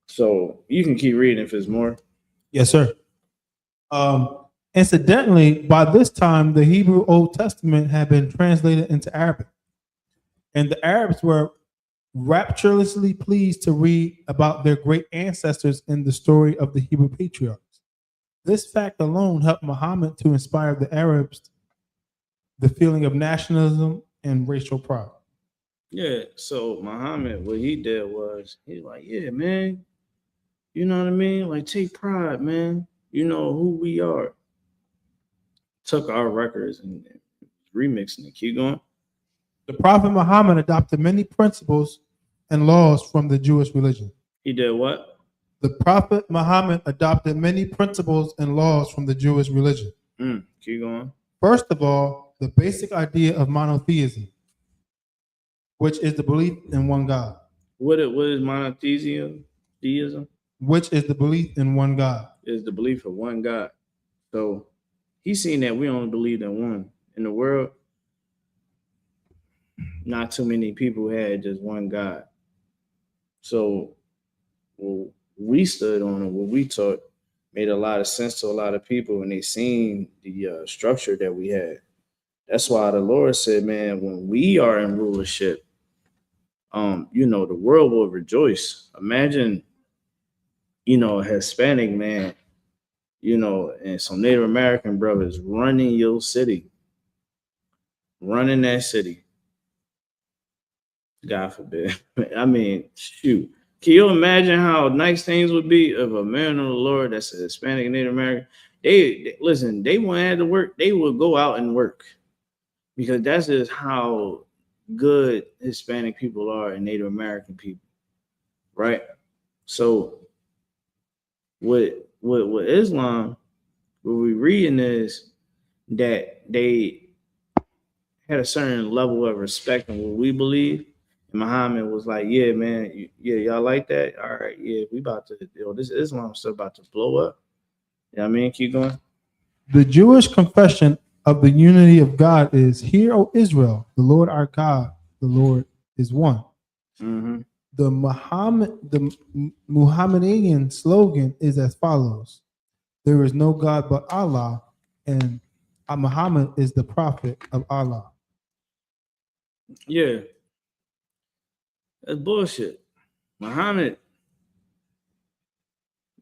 So you can keep reading if there's more. Yes, sir. Incidentally, by this time, the Hebrew Old Testament had been translated into Arabic, and the Arabs were rapturously pleased to read about their great ancestors in the story of the Hebrew patriarchs. This fact alone helped Muhammad to inspire the Arabs the feeling of nationalism and racial pride. Yeah. So Muhammad, what he did was he's like, yeah, man. You know what I mean? Like, take pride, man. You know who we are. Took our records and remixing it. Keep going. The Prophet Muhammad adopted many principles and laws from the Jewish religion. He did what? The Prophet Muhammad adopted many principles and laws from the Jewish religion. Keep going. First of all, the basic idea of monotheism, which is the belief in one God. What is monotheism? Theism? Which is the belief in one God. Is the belief of one God. So he's seen that we only believe in one. In the world, not too many people had just one God. So what we stood on and what we taught made a lot of sense to a lot of people, and they seen the structure that we had. That's why the Lord said, man, when we are in rulership, the world will rejoice. Imagine, a Hispanic man, and some Native American brothers running your city, running that city. God forbid. I mean, shoot. Can you imagine how nice things would be if a man of the Lord that's a Hispanic and Native American? They listen, they wouldn't have to work, they would go out and work. Because that's just how good Hispanic people are and Native American people. Right? So with Islam, what we reading is that they had a certain level of respect in what we believe. And Muhammad was like, yeah, man, y'all like that? All right, yeah, we about to, this Islam stuff about to blow up. Yeah, I mean, keep going. The Jewish confession of the unity of God is, "Hear, O Israel, the Lord our God, the Lord is one." Mm-hmm. The Muhammadanian slogan is as follows: "There is no God but Allah, and Muhammad is the prophet of Allah." Yeah, that's bullshit. Muhammad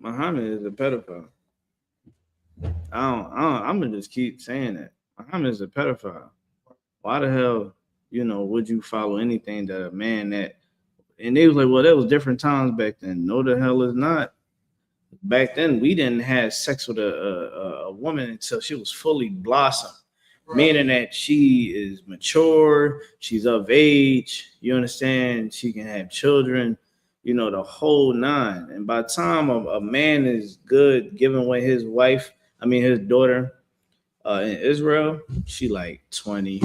is a pedophile. I'm gonna just keep saying that. Muhammad is a pedophile. Why the hell, would you follow anything that a man that? And they was like, well, that was different times back then. No, the hell is not. Back then, we didn't have sex with a woman until she was fully blossomed, meaning that she is mature, she's of age. You understand? She can have children. The whole nine. And by the time a man is good, giving away his wife, his daughter, in Israel, she like 20,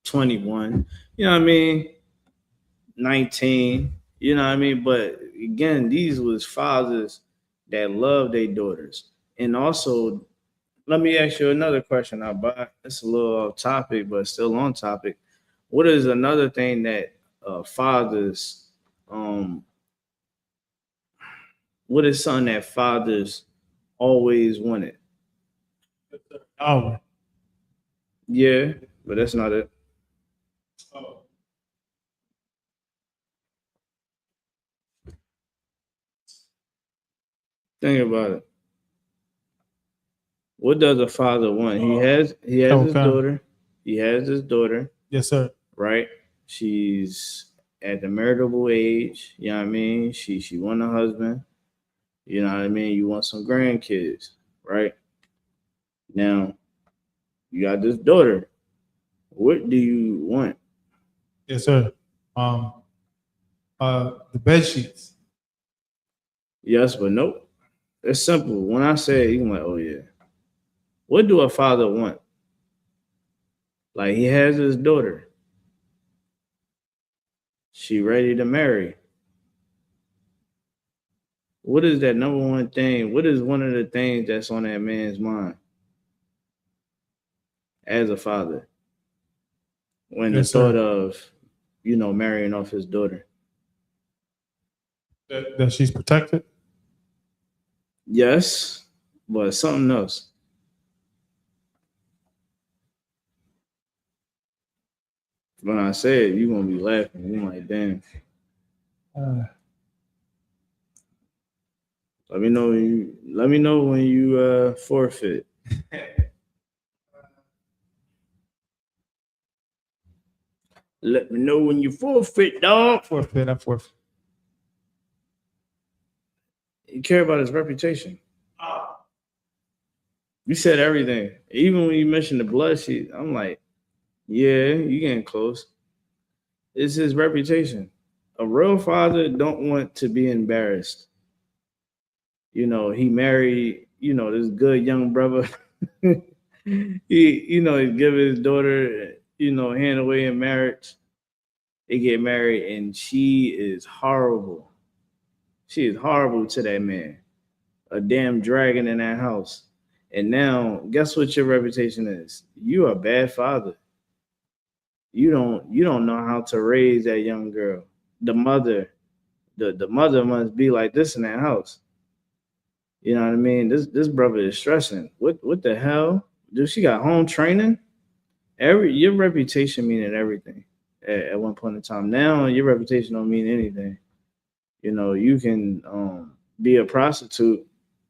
21. You know what I mean? 19. You know what I mean? But again, these was fathers that love their daughters. And also, let me ask you another question. It's a little off topic, but still on topic. What is another thing that fathers, what is something that fathers always wanted? Oh, Yeah, but that's not it. Think about it. What does a father want? He has his okay. daughter. He has his daughter, Yes, sir. right? She's at the marriageable age. You know what I mean? She want a husband. You know what I mean? You want some grandkids, right? Now you got this daughter. What do you want? Yes, sir. Um, the bed sheets. Yes, but nope. It's simple. When I say it, you're like, oh yeah. What do a father want? Like he has his daughter. She ready to marry. What is that number one thing? What is one of the things that's on that man's mind as a father when the Yes, sir. thought of, marrying off his daughter? That she's protected. Yes, but something else. When I say it, you're gonna be laughing. You're like, damn. Let me know when you forfeit. Let me know when you forfeit, dog. Forfeit. I forfeit. You care about his reputation. You said everything. Even when you mentioned the blood sheet, I'm like, yeah, you getting close. It's his reputation. A real father don't want to be embarrassed. He married, this good young brother. he give his daughter, hand away in marriage. They get married and she is horrible. She is horrible to that man. A damn dragon in that house. And now, guess what your reputation is? You a bad father. You don't know how to raise that young girl. The mother must be like this in that house. You know what I mean? This brother is stressing. What the hell? Dude, she got home training? Your reputation meaning everything at one point in time. Now your reputation don't mean anything. You can be a prostitute.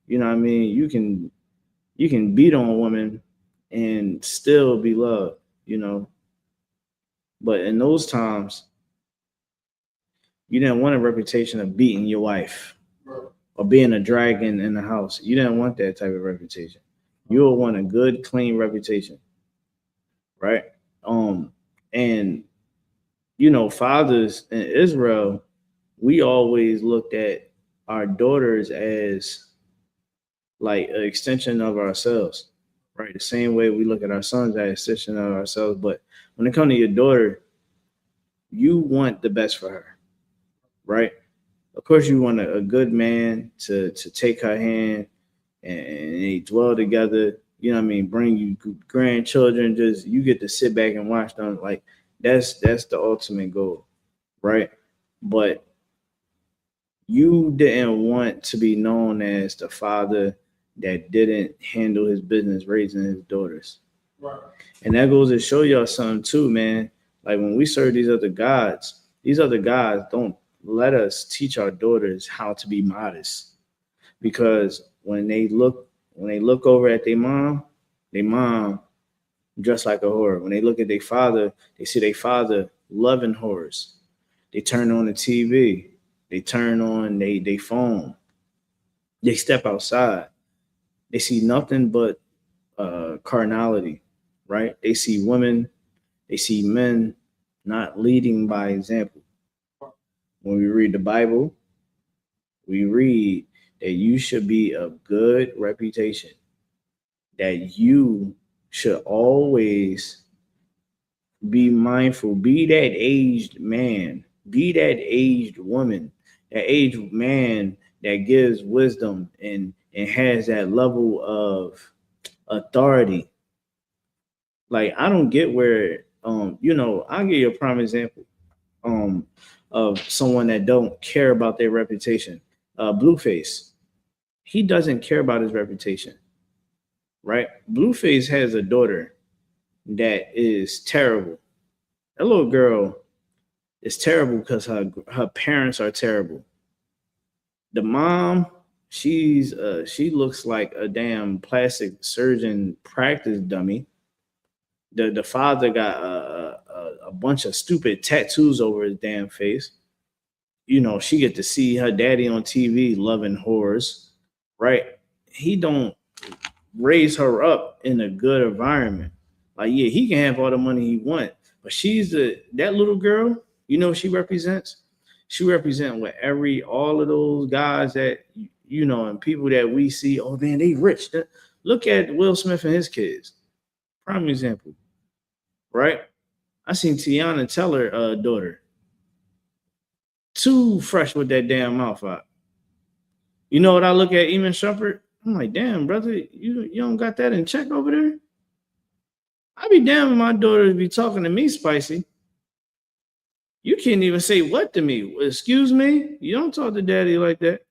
You know what I mean? You can beat on a woman and still be loved. But in those times, you didn't want a reputation of beating your wife or being a dragon in the house. You didn't want that type of reputation. You would want a good, clean reputation, right? And fathers in Israel, we always looked at our daughters as like an extension of ourselves, right? The same way we look at our sons as an extension of ourselves. But when it comes to your daughter, you want the best for her, right? Of course, you want a good man to take her hand, and they dwell together. You know what I mean? Bring you grandchildren. Just you get to sit back and watch them. Like that's the ultimate goal, right? But you didn't want to be known as the father that didn't handle his business raising his daughters. Right. And that goes to show y'all something too, man. Like when we serve these other gods don't let us teach our daughters how to be modest. Because when they look over at their mom dressed like a whore. When they look at their father, they see their father loving whores. They turn on the TV. They turn on they phone. They step outside. They see nothing but carnality, right? They see women. They see men not leading by example. When we read the Bible, we read that you should be of good reputation, that you should always be mindful, be that aged man, be that aged woman, that aged man that gives wisdom and has that level of authority. Like I don't get where I'll give you a prime example of someone that don't care about their reputation. Blueface, he doesn't care about his reputation, right? Blueface has a daughter that is terrible. That little girl is terrible because her parents are terrible. The mom, she looks like a damn plastic surgeon practice dummy. The father got a bunch of stupid tattoos over his damn face. She get to see her daddy on TV loving whores, right? He don't raise her up in a good environment. Like, yeah, he can have all the money he want, but that little girl, she represents? She represents what all of those guys that, and people that we see, oh man, they rich. Look at Will Smith and his kids. Prime example, right? I seen Tiana tell her daughter, too fresh with that damn mouth out. You know what I look at Eamon Shumpert? I'm like, damn, brother, you don't got that in check over there? I be damn if my daughter be talking to me spicy. You can't even say what to me. Excuse me? You don't talk to daddy like that.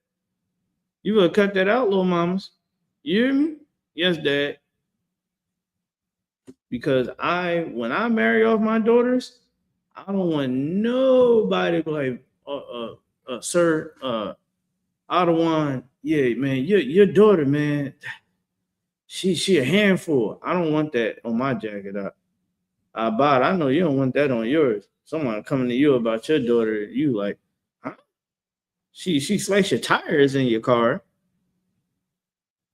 You better cut that out, little mamas. You hear me? Yes, dad. Because when I marry off my daughters, I don't want nobody to be like, sir, Adawan, yeah, man, your daughter, man, she a handful. I don't want that on my jacket. Abad, I know you don't want that on yours. Someone coming to you about your daughter, you like, huh? She sliced your tires in your car.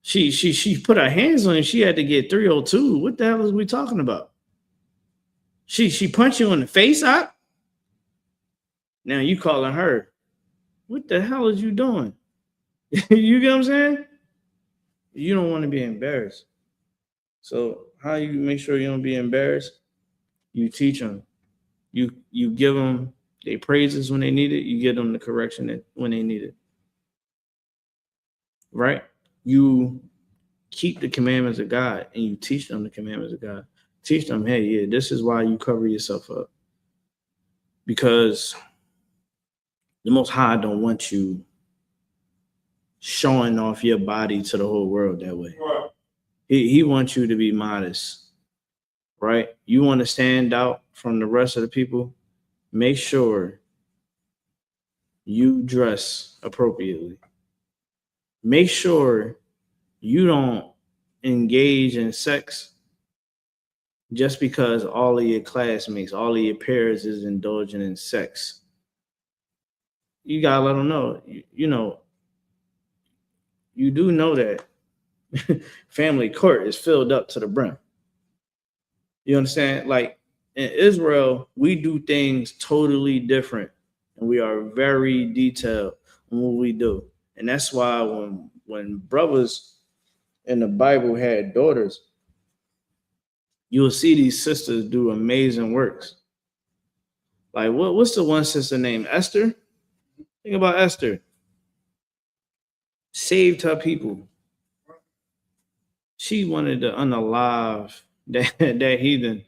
She put her hands on you. She had to get 302. What the hell is we talking about? She punched you in the face out. Now you calling her. What the hell is you doing? You get what I'm saying? You don't want to be embarrassed. So how you make sure you don't be embarrassed? You teach them. You give them their praises when they need it. You give them the correction when they need it. Right? You keep the commandments of God and you teach them the commandments of God. Teach them, hey, yeah, this is why you cover yourself up. Because the Most High don't want you showing off your body to the whole world that way. Right. He wants you to be modest, right? You want to stand out from the rest of the people, make sure you dress appropriately. Make sure you don't engage in sex just because all of your classmates, all of your peers is indulging in sex. You gotta let them know, you do know that family court is filled up to the brim. You understand? Like in Israel, we do things totally different and we are very detailed in what we do. And that's why when brothers in the Bible had daughters, you will see these sisters do amazing works. Like what's the one sister named Esther? Think about Esther. Saved her people. She wanted to unalive that heathen.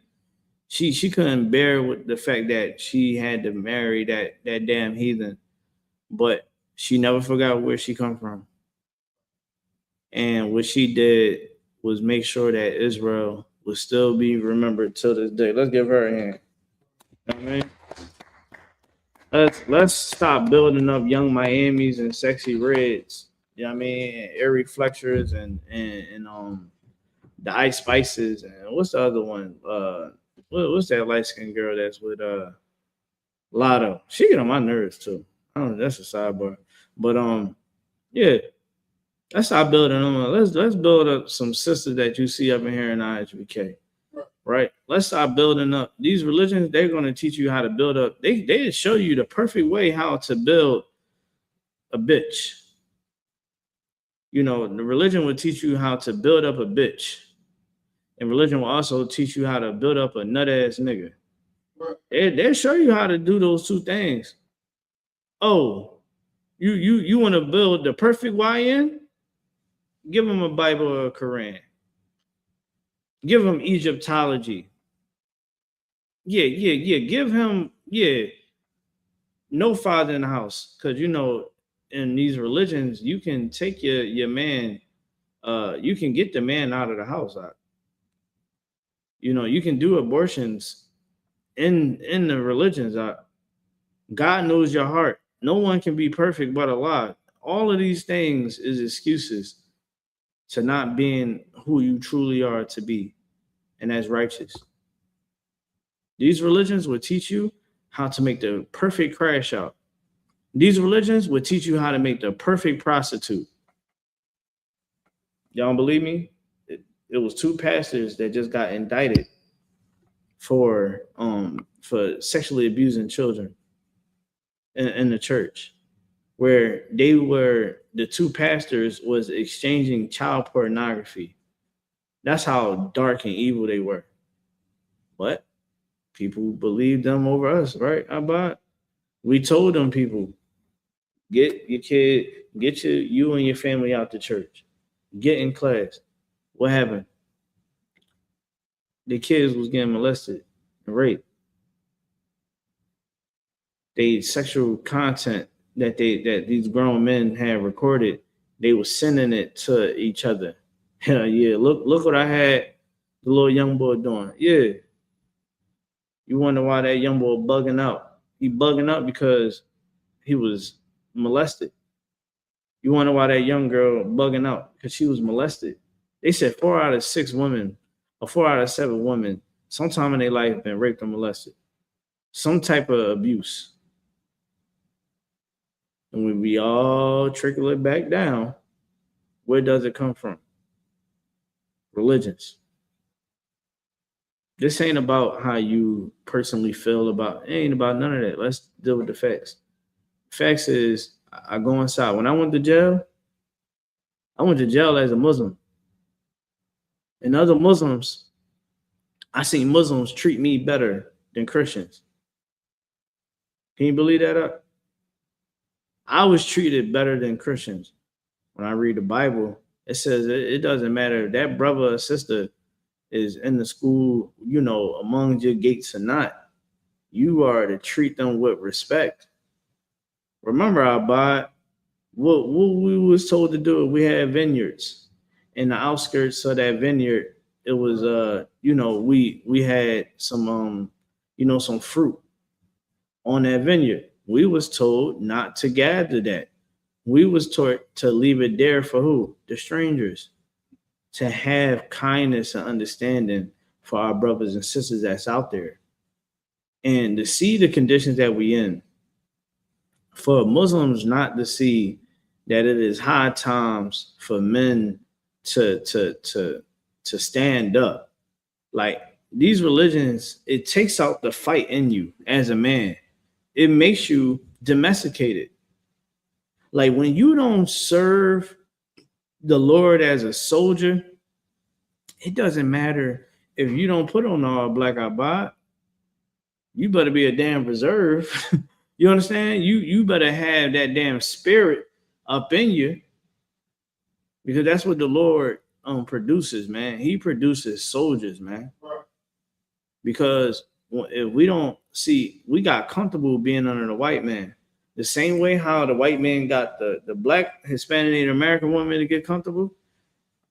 She couldn't bear with the fact that she had to marry that damn heathen, but she never forgot where she come from. And what she did was make sure that Israel will still be remembered till this day. Let's give her a hand. You know what I mean? Let's stop building up young Miamis and sexy reds. You know what I mean? And Airy Fletchers and the Ice Spices and what's the other one? What's that light skinned girl that's with Lotto? She get on my nerves too. I don't know, that's a sidebar. But yeah, let's stop building them up. Let's build up some sisters that you see up in here in IHBK. Right? Let's stop building up these religions. They're going to teach you how to build up. They show you the perfect way how to build a bitch. You know, the religion will teach you how to build up a bitch. And religion will also teach you how to build up a nut ass nigga. They'll show you how to do those two things. Oh, you want to build the perfect YN? Give them a Bible or a Quran. Give him Egyptology. Yeah. Give him, no father in the house. Because, you know, in these religions, you can take your man, you can get the man out of the house. You know, you can do abortions in the religions. God knows your heart. No one can be perfect but Allah. All of these things is excuses to not being who you truly are to be, and that's righteous. These religions will teach you how to make the perfect crash out. These religions will teach you how to make the perfect prostitute. Y'all don't believe me? It was two pastors that just got indicted for sexually abusing children in the church, where the two pastors was exchanging child pornography. That's how dark and evil they were. What? People believed them over us, right? We told them people, get your kid, you and your family out the church. Get in class. What happened? The kids was getting molested and raped. They sexual content that these grown men had recorded, they were sending it to each other. Hell yeah, look what I had the little young boy doing. Yeah. You wonder why that young boy bugging out. He bugging out because he was molested. You wonder why that young girl bugging out because she was molested. They said 4 out of 6 women or 4 out of 7 women sometime in their life been raped or molested. Some type of abuse. And when we all trickle it back down, where does it come from? Religions. This ain't about how you personally feel about it. Ain't about none of that. Let's deal with the facts. Facts is I go inside. When I went to jail as a Muslim. And other Muslims, I seen Muslims treat me better than Christians. Can you believe that? I was treated better than Christians. When I read the Bible, it says it doesn't matter if that brother or sister is in the school, you know, among your gates or not. You are to treat them with respect. Remember, Abad, what we was told to do, we had vineyards. In the outskirts of that vineyard, it was we had some some fruit on that vineyard. We was told not to gather that. We was taught to leave it there for who? The strangers. To have kindness and understanding for our brothers and sisters that's out there. And to see the conditions that we in. For Muslims not to see that it is high times for men to stand up. Like these religions, it takes out the fight in you as a man. It makes you domesticated. Like when you don't serve the Lord as a soldier, it doesn't matter if you don't put on all black abad. You better be a damn reserve. You understand? You better have that damn spirit up in you, because that's what the Lord produces, man. He produces soldiers, man. Because if we don't see, we got comfortable being under the white man. The same way how the white man got the black, Hispanic, Native American woman to get comfortable,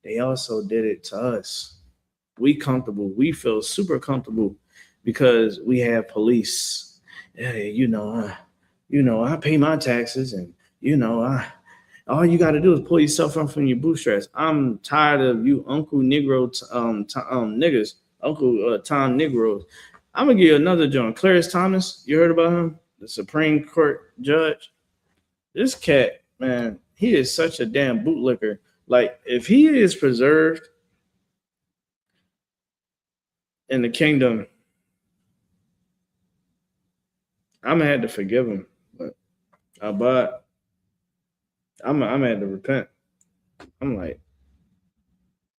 they also did it to us. We comfortable. We feel super comfortable because we have police. Hey, I pay my taxes, and all you got to do is pull yourself up from your bootstraps. I'm tired of you, Uncle Negro, niggas, Uncle Tom Negroes. I'm gonna give you another John. Clarence Thomas, you heard about him? The Supreme Court judge. This cat, man, he is such a damn bootlicker. Like, if he is preserved in the kingdom, I'm gonna have to forgive him. But I'm gonna have to repent. I'm like,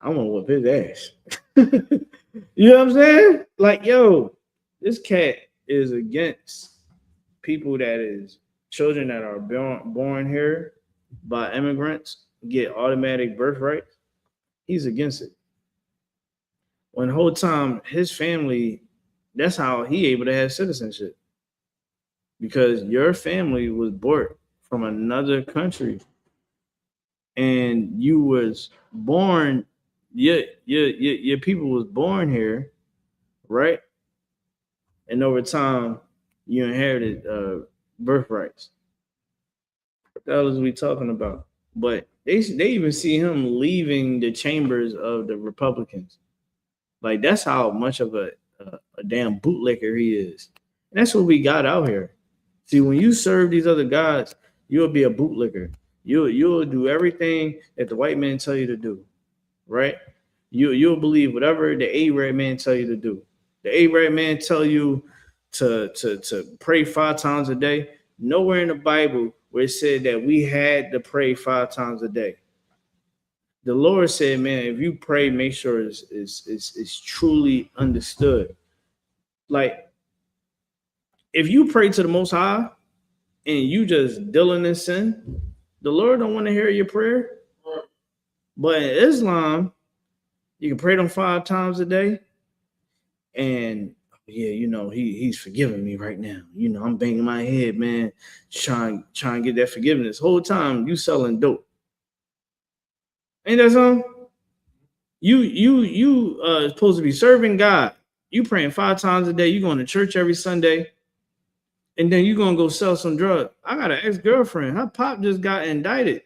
I'm gonna whoop his ass. You know what I'm saying? Like, yo, this cat is against people that is children that are born here by immigrants get automatic birthright. He's against it. When the whole time his family, that's how he able to have citizenship. Because your family was born from another country and you was born, your people was born here, right? And over time, you inherited birthrights. What the hell is we talking about? But they even see him leaving the chambers of the Republicans. Like, that's how much of a damn bootlicker he is. And that's what we got out here. See, when you serve these other gods, you'll be a bootlicker. You'll do everything that the white man tell you to do, right? You'll believe whatever the Arab man tell you to do. The Arab man tell you to pray 5 times a day. Nowhere in the Bible where it said that we had to pray 5 times a day. The Lord said, man, if you pray, make sure it's truly understood. Like, if you pray to the Most High and you just dealing in sin, the Lord don't want to hear your prayer. But in Islam, you can pray them 5 times a day, and he's forgiving me right now. I'm banging my head, man, trying to get that forgiveness. Whole time you selling dope. Ain't that something? You supposed to be serving God. You praying 5 times a day. You going to church every Sunday. And then you're going to go sell some drugs. I got an ex-girlfriend. Her pop just got indicted.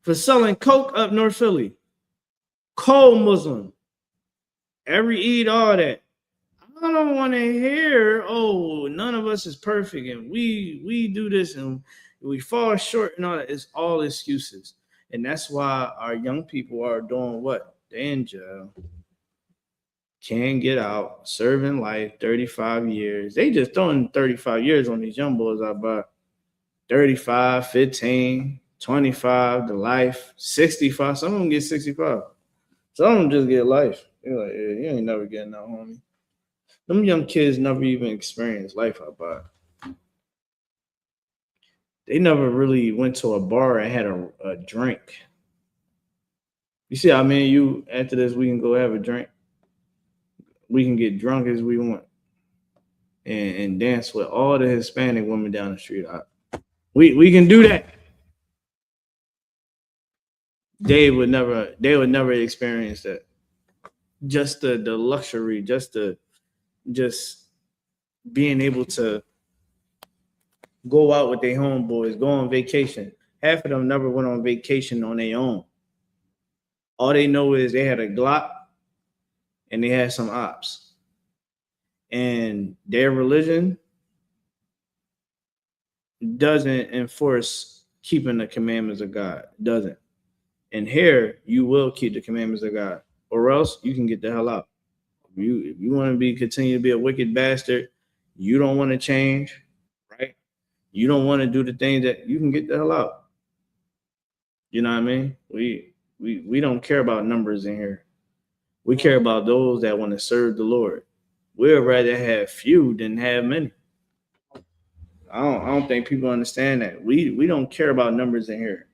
For selling coke up North Philly. Cold Muslim. Every Eid, all that. I don't want to hear, none of us is perfect and we do this and we fall short and all that. It's all excuses. And that's why our young people are doing what? They're in jail. Can't get out, serving life, 35 years. They just throwing 35 years on these young boys out by 35, 15, 25 to life, 65. Some of them get 65. Some of them just get life. You're like, yeah, you ain't never getting out, homie. Them young kids never even experienced life out by. They never really went to a bar and had a drink. You see how you, after this, we can go have a drink. We can get drunk as we want and dance with all the Hispanic women down the street. We can do that. They would never experience that. Just the luxury, just being able to go out with their homeboys, go on vacation. Half of them never went on vacation on their own. All they know is they had a Glock and they had some ops. And their religion doesn't enforce keeping the commandments of God. Doesn't. And here, you will keep the commandments of God, or else you can get the hell out. If you want to continue to be a wicked bastard, you don't want to change, right? You don't want to do the things that you can get the hell out. You know what I mean? We don't care about numbers in here. We care about those that want to serve the Lord. We'd rather have few than have many. I don't think people understand that. We don't care about numbers in here.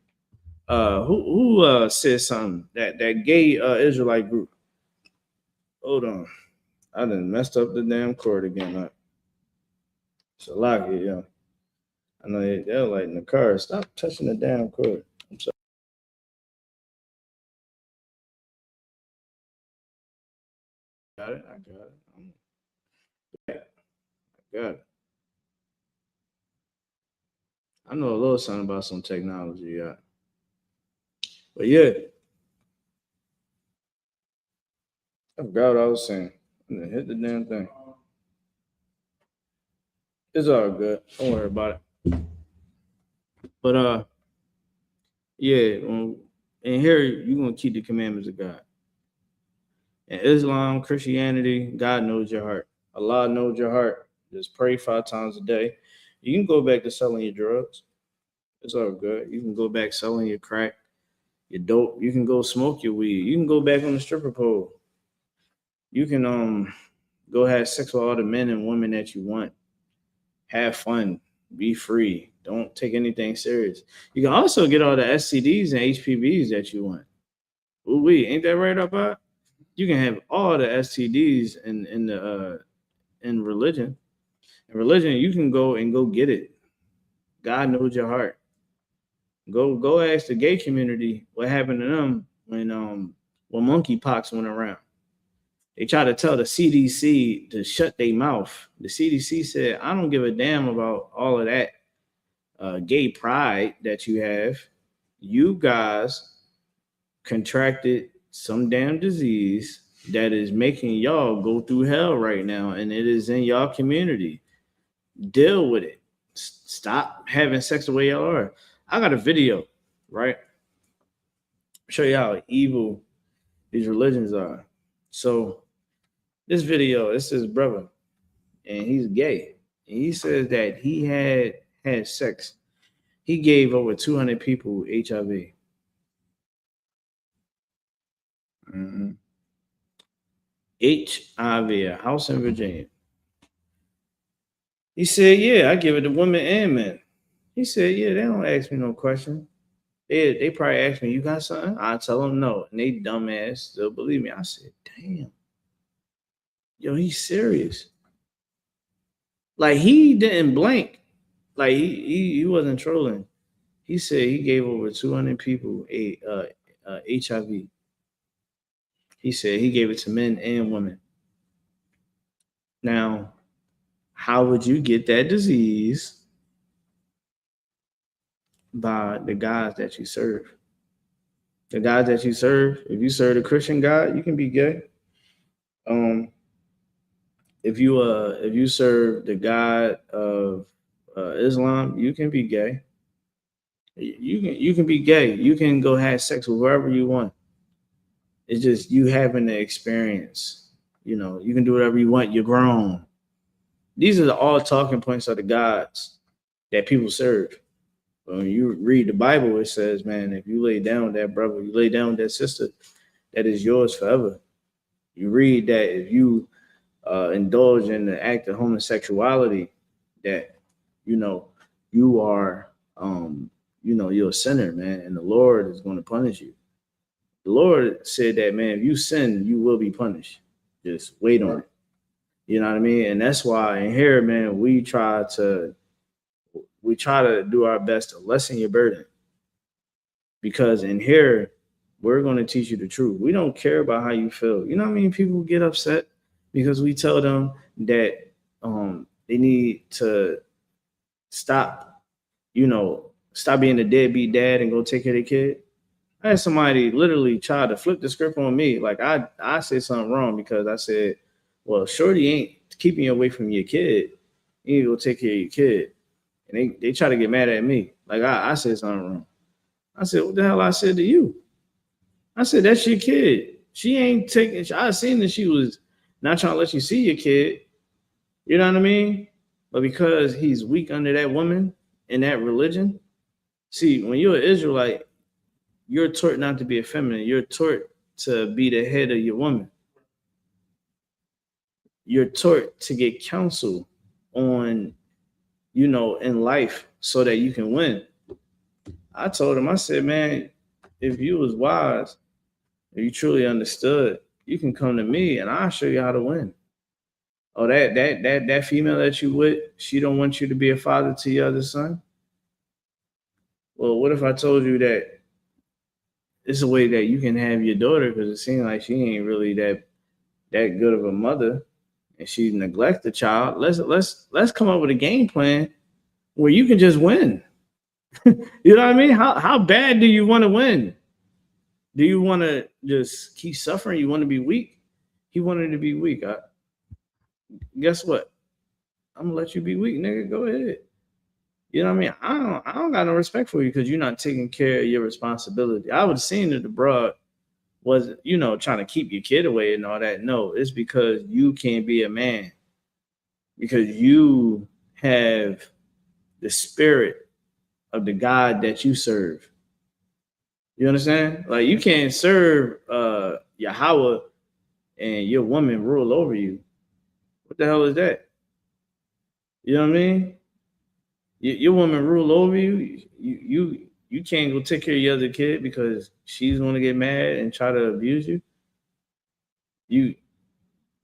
Who said something that gay Israelite group? Hold on, I done messed up the damn cord again. It's a lot here, yeah. I know they're like in the car. Stop touching the damn cord. I'm sorry. Got it. I got it. I got it. I know a little something about some technology, yeah. But yeah, I forgot what I was saying. And then hit the damn thing. It's all good. Don't worry about it. But yeah, and here you're gonna keep the commandments of God. In Islam, Christianity, God knows your heart. Allah knows your heart. Just pray 5 times a day. You can go back to selling your drugs. It's all good. You can go back selling your crack, your dope. You can go smoke your weed. You can go back on the stripper pole. You can go have sex with all the men and women that you want. Have fun. Be free. Don't take anything serious. You can also get all the STDs and HPVs that you want. Ooh, wee, ain't that right up? You can have all the STDs in religion. In religion, you can go get it. God knows your heart. Go ask the gay community what happened to them when monkeypox went around. They tried to tell the CDC to shut their mouth. The CDC said, "I don't give a damn about all of that gay pride that you have. You guys contracted some damn disease that is making y'all go through hell right now, and it is in y'all community. Deal with it. Stop having sex the way y'all are." I got a video, right? Show you how evil these religions are. So this video, this is his brother, and he's gay. And he says that he had sex. He gave over 200 people HIV. Mm-hmm. HIV, a house in Virginia. He said, "Yeah, I give it to women and men." He said, "Yeah, they don't ask me no question. They probably ask me, 'You got something?' I tell them no, and they dumbass still believe me." I said, "Damn, yo, he's serious. Like he didn't blink. Like he wasn't trolling. He said he gave over 200 people HIV. He said he gave it to men and women. Now, how would you get that disease? By the guys that you serve. The guys that you serve, if you serve a Christian God, you can be gay. If you serve the God of Islam, you can be gay. You can be gay. You can go have sex with whoever you want. It's just you having the experience. You know, you can do whatever you want. You're grown. These are all talking points of the gods that people serve. When you read the Bible, it says, man, if you lay down with that brother, you lay down with that sister, that is yours forever. You read that if you indulge in the act of homosexuality, that you are you're a sinner, man, and the Lord is going to punish you. The Lord said that, man, if you sin, you will be punished. Just wait on it. You know what I mean? And that's why in here, man, we try to do our best to lessen your burden. Because in here, we're going to teach you the truth. We don't care about how you feel. You know what I mean? People get upset because we tell them that they need to stop being a deadbeat dad and go take care of their kid. I had somebody literally try to flip the script on me. Like I said something wrong because I said, well, shorty ain't keeping you away from your kid. You need to go take care of your kid. And they try to get mad at me. Like I said something wrong. I said, what the hell I said to you? I said, that's your kid. She ain't taking, I seen that she was not trying to let you see your kid. You know what I mean? But because he's weak under that woman in that religion. See, when you're an Israelite, you're taught not to be effeminate. You're taught to be the head of your woman. You're taught to get counsel on, in life so that you can win. I told him, I said, man, if you was wise, if you truly understood, you can come to me and I'll show you how to win. Oh, that female that you with, she don't want you to be a father to your other son. Well, what if I told you that it's a way that you can have your daughter because it seems like she ain't really that good of a mother and she neglect the child. Let's come up with a game plan where you can just win. You know what I mean? How bad do you want to win? Do you want to just keep suffering? You want to be weak? He wanted to be weak. Guess what? I'm gonna let you be weak, nigga. Go ahead. You know what I mean? I don't got no respect for you because you're not taking care of your responsibility. I would have seen that the broad was, trying to keep your kid away and all that. No, it's because you can't be a man. Because you have the spirit of the God that you serve. You understand? Like you can't serve Yahweh and your woman rule over you. What the hell is that? You know what I mean? Your woman rule over you. You can't go take care of your other kid because she's gonna get mad and try to abuse you.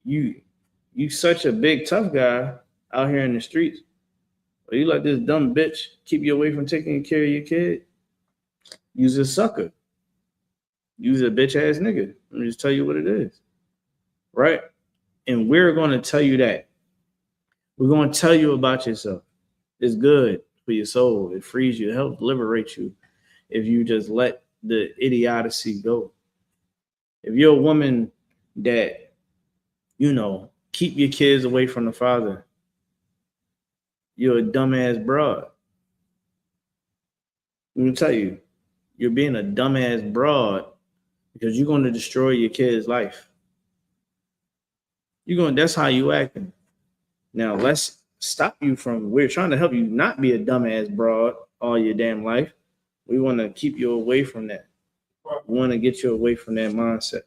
You such a big tough guy out here in the streets. But you let this dumb bitch keep you away from taking care of your kid. You's a sucker. You's a bitch ass nigga. Let me just tell you what it is. Right? And we're gonna tell you that. We're gonna tell you about yourself. It's good for your soul. It frees you, it helps liberate you if you just let the idiocy go. If you're a woman that, keep your kids away from the father, you're a dumbass broad. Let me tell you, you're being a dumbass broad because you're going to destroy your kid's life. That's how you acting. Now let's stop you from, we're trying to help you not be a dumbass broad all your damn life. We want to keep you away from that. We want to get you away from that mindset.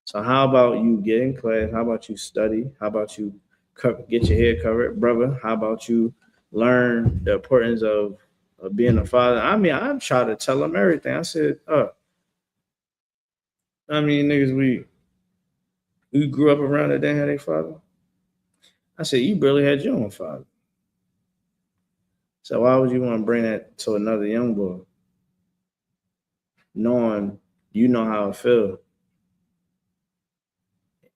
So how about you get in class? How about you study? How about you get your head covered, brother? How about you learn the importance of being a father? I mean, I'm trying to tell them everything. I said, niggas, we grew up around that didn't have their father. I said, you barely had your own father. So why would you want to bring that to another young boy? Knowing you know how it feels.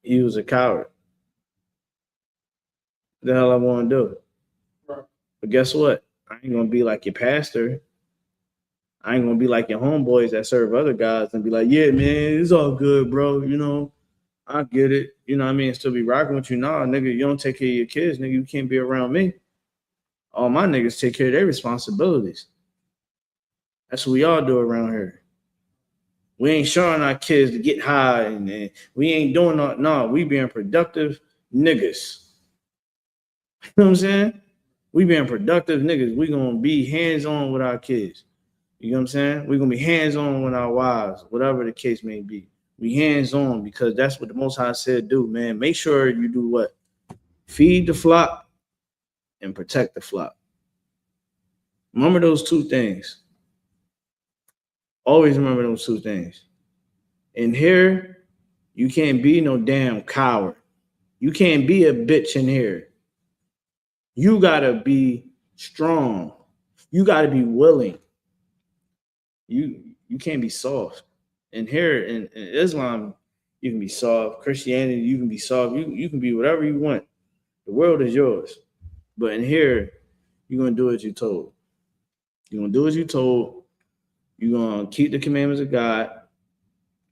He was a coward. What the hell I want to do? Right. But guess what? I ain't gonna be like your pastor. I ain't gonna be like your homeboys that serve other guys and be like, yeah, man, it's all good, bro. I get it. You know what I mean? Still be rocking with you. Nah, nigga, you don't take care of your kids, nigga. You can't be around me. All my niggas take care of their responsibilities. That's what we all do around here. We ain't showing our kids to get high and we ain't doing that. No, we being productive niggas. You know what I'm saying? We being productive niggas. We gonna be hands-on with our kids. You know what I'm saying? We're gonna be hands-on with our wives, whatever the case may be. We hands-on because that's what the Most High said do, man. Make sure you do what? Feed the flock and protect the flock. Remember those two things. Always remember those two things. And here, you can't be no damn coward. You can't be a bitch in here. You gotta be strong. You gotta be willing. You can't be soft. And here in Islam, you can be soft. Christianity, you can be soft. You can be whatever you want. The world is yours. But in here, you're gonna do as you're told. You're gonna do as you're told. You're gonna keep the commandments of God.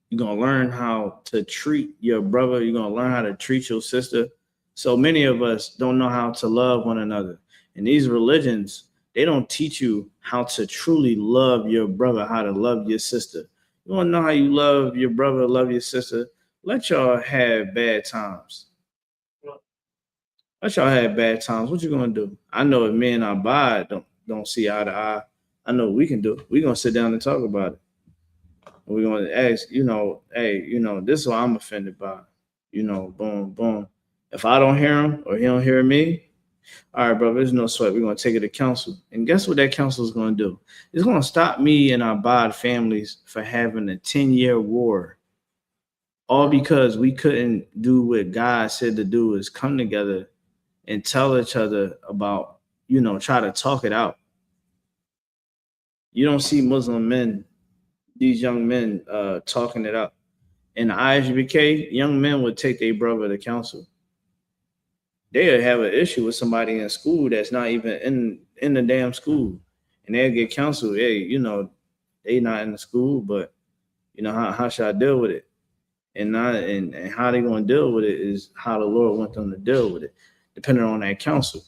You're gonna learn how to treat your brother. You're gonna learn how to treat your sister. So many of us don't know how to love one another. And these religions, they don't teach you how to truly love your brother, how to love your sister. You want to know how you love your brother, love your sister? Let y'all have bad times. Let y'all have bad times. What you gonna do? I know if me and Abad don't see eye to eye, I know what we can do. We're gonna sit down and talk about it. We're gonna ask, hey, this is what I'm offended by. Boom, boom. If I don't hear him or he don't hear me, All right, bro, there's no sweat. We're going to take it to council. And guess what that council is going to do? It's going to stop me and our Bod families for having a 10-year war. All because we couldn't do what God said to do, is come together and tell each other about, try to talk it out. You don't see Muslim men, these young men talking it out. In the ISBK, young men would take their brother to council. They'll have an issue with somebody in school that's not even in the damn school. And they'll get counseled. Hey, they not in the school, but how should I deal with it? And how they going to deal with it is how the Lord wants them to deal with it, depending on that counsel.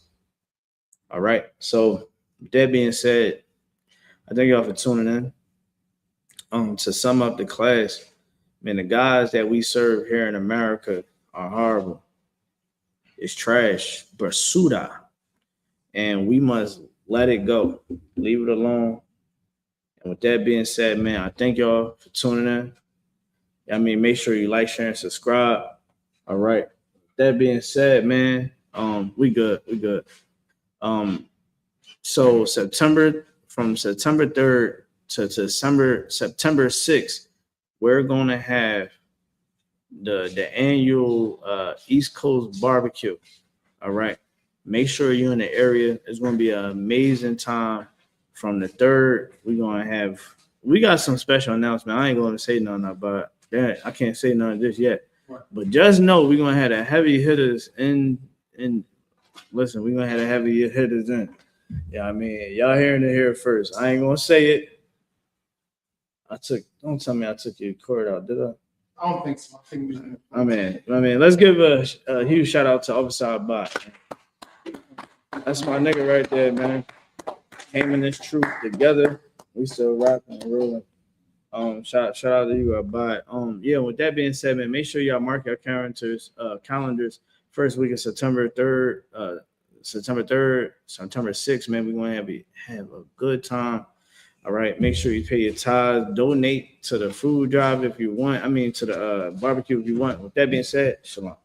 All right. So with that being said, I thank y'all for tuning in. To sum up the class, man, the guys that we serve here in America are horrible. It's trash, basura, and we must let it go, leave it alone. And with that being said, man, I thank y'all for tuning in. I mean, make sure you like, share, and subscribe. All right. That being said, man, we good. So from September 3rd to September 6th, we're gonna have the annual East Coast barbecue. All right. Make sure you're in the area. It's gonna be an amazing time. From the 3rd, we got some special announcement. I ain't gonna say nothing about that. I can't say none of this yet. But just know we're gonna have the heavy hitters in. Listen, we're gonna have the heavy hitters in. Yeah, I mean, y'all hearing it here first. I ain't gonna say it. Don't tell me I took your cord out, did I? I don't think so. I mean, let's give a huge shout out to Officer Bot. That's my nigga right there, man. Came in this truth together. We still rocking and rolling. Shout out to you, Bot. Yeah. With that being said, man, make sure y'all mark your calendars. First week of September 3rd, September 6th, man. We're gonna have a good time. All right, make sure you pay your tithes, donate to the food drive if you want. To the barbecue if you want. With that being said, shalom.